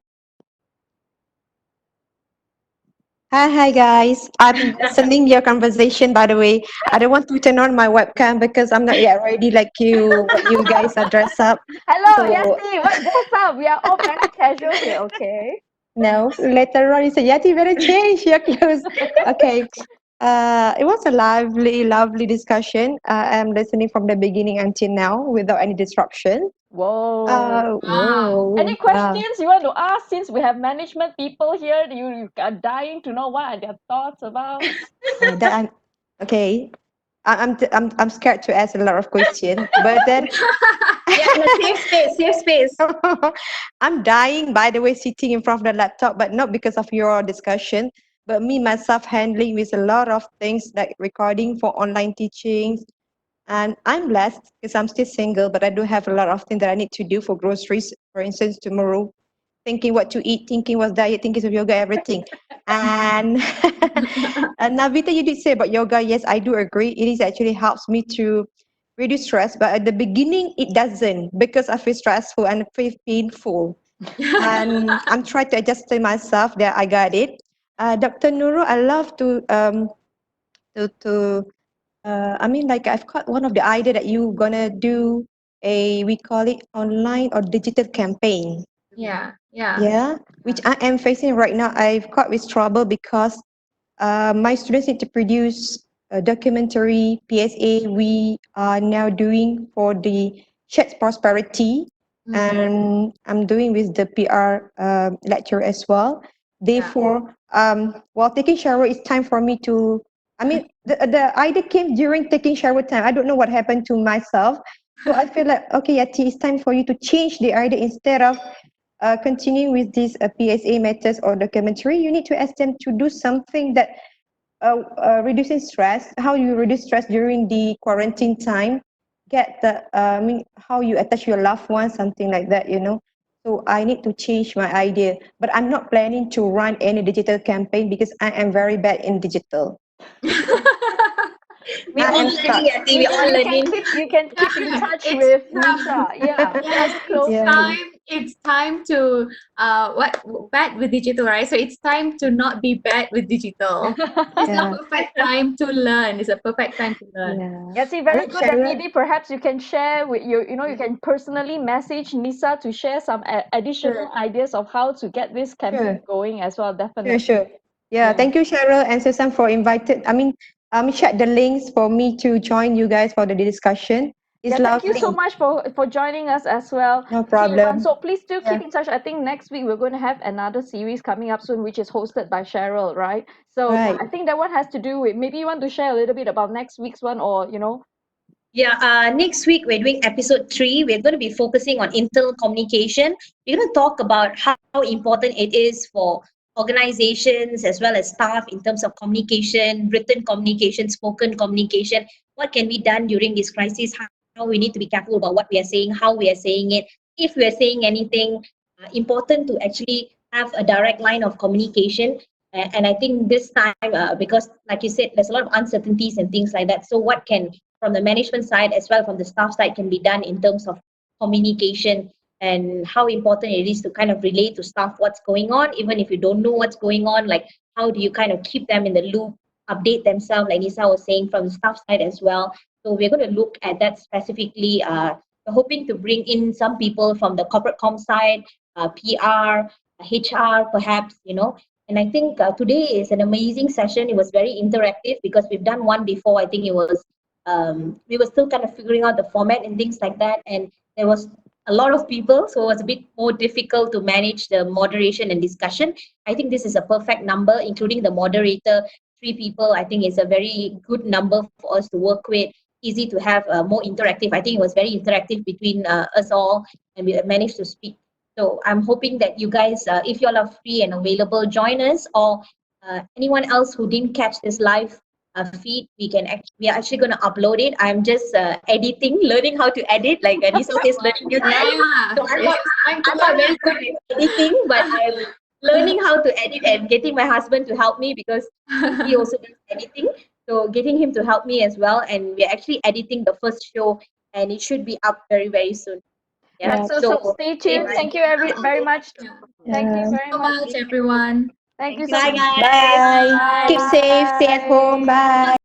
Speaker 5: Hi guys. I'm listening your conversation, by the way. I don't want to turn on my webcam because I'm not yet ready like you when you guys are dressed up.
Speaker 1: Hello,
Speaker 5: So
Speaker 1: Yasti. What dress up? We are all very casual here. Okay.
Speaker 5: no, later on you say, Yati, you better change your clothes. Okay. It was a lively, lovely discussion. I'm listening from the beginning until now without any disruption.
Speaker 1: Whoa.
Speaker 3: Wow.
Speaker 1: Any
Speaker 5: Whoa.
Speaker 1: questions you want to ask, since we have management people here? You are dying to know what are their thoughts about.
Speaker 5: That I'm okay. I'm scared to ask a lot of questions, but then
Speaker 4: Yeah, in a safe space, safe space.
Speaker 5: I'm dying, by the way, sitting in front of the laptop, but not because of your discussion, but me myself handling with a lot of things like recording for online teachings. And I'm blessed because I'm still single, but I do have a lot of things that I need to do for groceries, for instance, tomorrow, thinking what to eat, thinking what's diet, thinking of yoga, everything. And Navita, you did say about yoga. Yes, I do agree. It is actually helps me to reduce stress, but at the beginning it doesn't because I feel stressful and feel painful. And I'm trying to adjust to myself that I got it. Dr. Nuru, I love to I mean, like I've got one of the idea that you gonna do a, we call it online or digital campaign.
Speaker 3: Yeah, yeah,
Speaker 5: Yeah, which I am facing right now. I've got with trouble because my students need to produce a documentary PSA we are now doing for the shared prosperity, and I'm doing with the PR lecture as well. Therefore, while taking shower, it's time for me to. I mean, the idea came during taking shower time. I don't know what happened to myself. So I feel like, okay, Yati, it's time for you to change the idea instead of continuing with these PSA methods or documentary. You need to ask them to do something that reducing stress, how you reduce stress during the quarantine time, get the, I mean, how you attach your loved ones, something like that, you know. So I need to change my idea, but I'm not planning to run any digital campaign because I am very bad in digital.
Speaker 4: We're
Speaker 5: I
Speaker 4: all
Speaker 5: am
Speaker 4: learning,
Speaker 5: stuck.
Speaker 4: Yati. We're all learning.
Speaker 1: You can keep in touch
Speaker 3: it's
Speaker 1: with Nisa. Yeah,
Speaker 3: yes,
Speaker 1: very
Speaker 3: it's
Speaker 5: Yeah,
Speaker 1: closely.
Speaker 3: time. It's time to what bad with digital, right? So it's time to not be bad with digital. It's the
Speaker 5: yeah,
Speaker 3: perfect time to learn. It's a perfect time to learn.
Speaker 5: yeah.
Speaker 1: Yeah, see,
Speaker 5: I
Speaker 1: very
Speaker 5: think
Speaker 1: good that
Speaker 5: Cheryl,
Speaker 1: maybe perhaps you can share with you know, you can personally message Nisa to share some additional
Speaker 5: sure,
Speaker 1: ideas of how to get this campaign
Speaker 5: sure.
Speaker 1: going as well,
Speaker 5: Sure,
Speaker 1: definitely.
Speaker 5: sure. Yeah,
Speaker 3: Yeah.
Speaker 5: thank you, Cheryl and Susan, for invited. I mean, share the links for me to join you guys for the discussion. It's
Speaker 1: Yeah, thank you so
Speaker 5: lovely.
Speaker 1: much for joining us as well.
Speaker 5: No
Speaker 1: Everyone.
Speaker 5: problem.
Speaker 1: So please do
Speaker 5: Yeah,
Speaker 1: keep in touch. I think next week we're going to have another series coming up soon, which is hosted by Cheryl, right? So
Speaker 5: right.
Speaker 1: I think that one has to do with, maybe you want to share a little bit about next week's one, or you know.
Speaker 4: Yeah, next week we're doing episode 3. We're going to be focusing on internal communication. We're going to talk about how important it is for organizations as well as staff in terms of communication, written communication, spoken communication. What can be done during this crisis? How we need to be careful about what we are saying, how we are saying it. If we are saying anything, important to actually have a direct line of communication. And I think this time, because like you said, there's a lot of uncertainties and things like that. So what can from the management side as well from the staff side can be done in terms of communication and how important it is to kind of relate to staff what's going on even if you don't know what's going on, like how do you kind of keep them in the loop, update themselves like Nisa was saying from the staff side as well. So we're going to look at that specifically. We're hoping to bring in some people from the corporate com side, PR, HR perhaps, and I think today is an amazing session. It was very interactive because we've done one before. I think it was we were still kind of figuring out the format and things like that. And there was a lot of people, so it was a bit more difficult to manage the moderation and discussion. I think this is a perfect number, including the moderator. 3 people, I think, is a very good number for us to work with. Easy to have more interactive. I think it was very interactive between us all, and we managed to speak. So I'm hoping that you guys, if you all are free and available, join us, or anyone else who didn't catch this live feed, we are actually going to upload it. I'm just editing, learning how to edit, like Anissa says, learning new things.
Speaker 3: Yeah.
Speaker 4: So
Speaker 3: It's time to
Speaker 4: I'm not
Speaker 3: learn.
Speaker 4: very good at editing, but I'm learning how to edit and getting my husband to help me because he also does editing. So getting him to help me as well, and we're actually editing the first show, and it should be up very very soon. Yeah.
Speaker 1: Yeah,
Speaker 5: Yeah,
Speaker 1: so
Speaker 4: So
Speaker 1: stay
Speaker 4: stay
Speaker 1: tuned.
Speaker 4: tuned.
Speaker 1: Thank you very much.
Speaker 3: Yeah.
Speaker 1: Thank you
Speaker 5: yeah.
Speaker 1: very
Speaker 3: So
Speaker 1: much.
Speaker 3: much, everyone.
Speaker 1: Thank
Speaker 4: Thank
Speaker 1: you
Speaker 4: you
Speaker 1: so
Speaker 4: so
Speaker 1: much.
Speaker 4: much.
Speaker 5: Bye.
Speaker 3: Bye.
Speaker 5: Keep safe. Stay at home.
Speaker 1: Bye.
Speaker 5: Bye.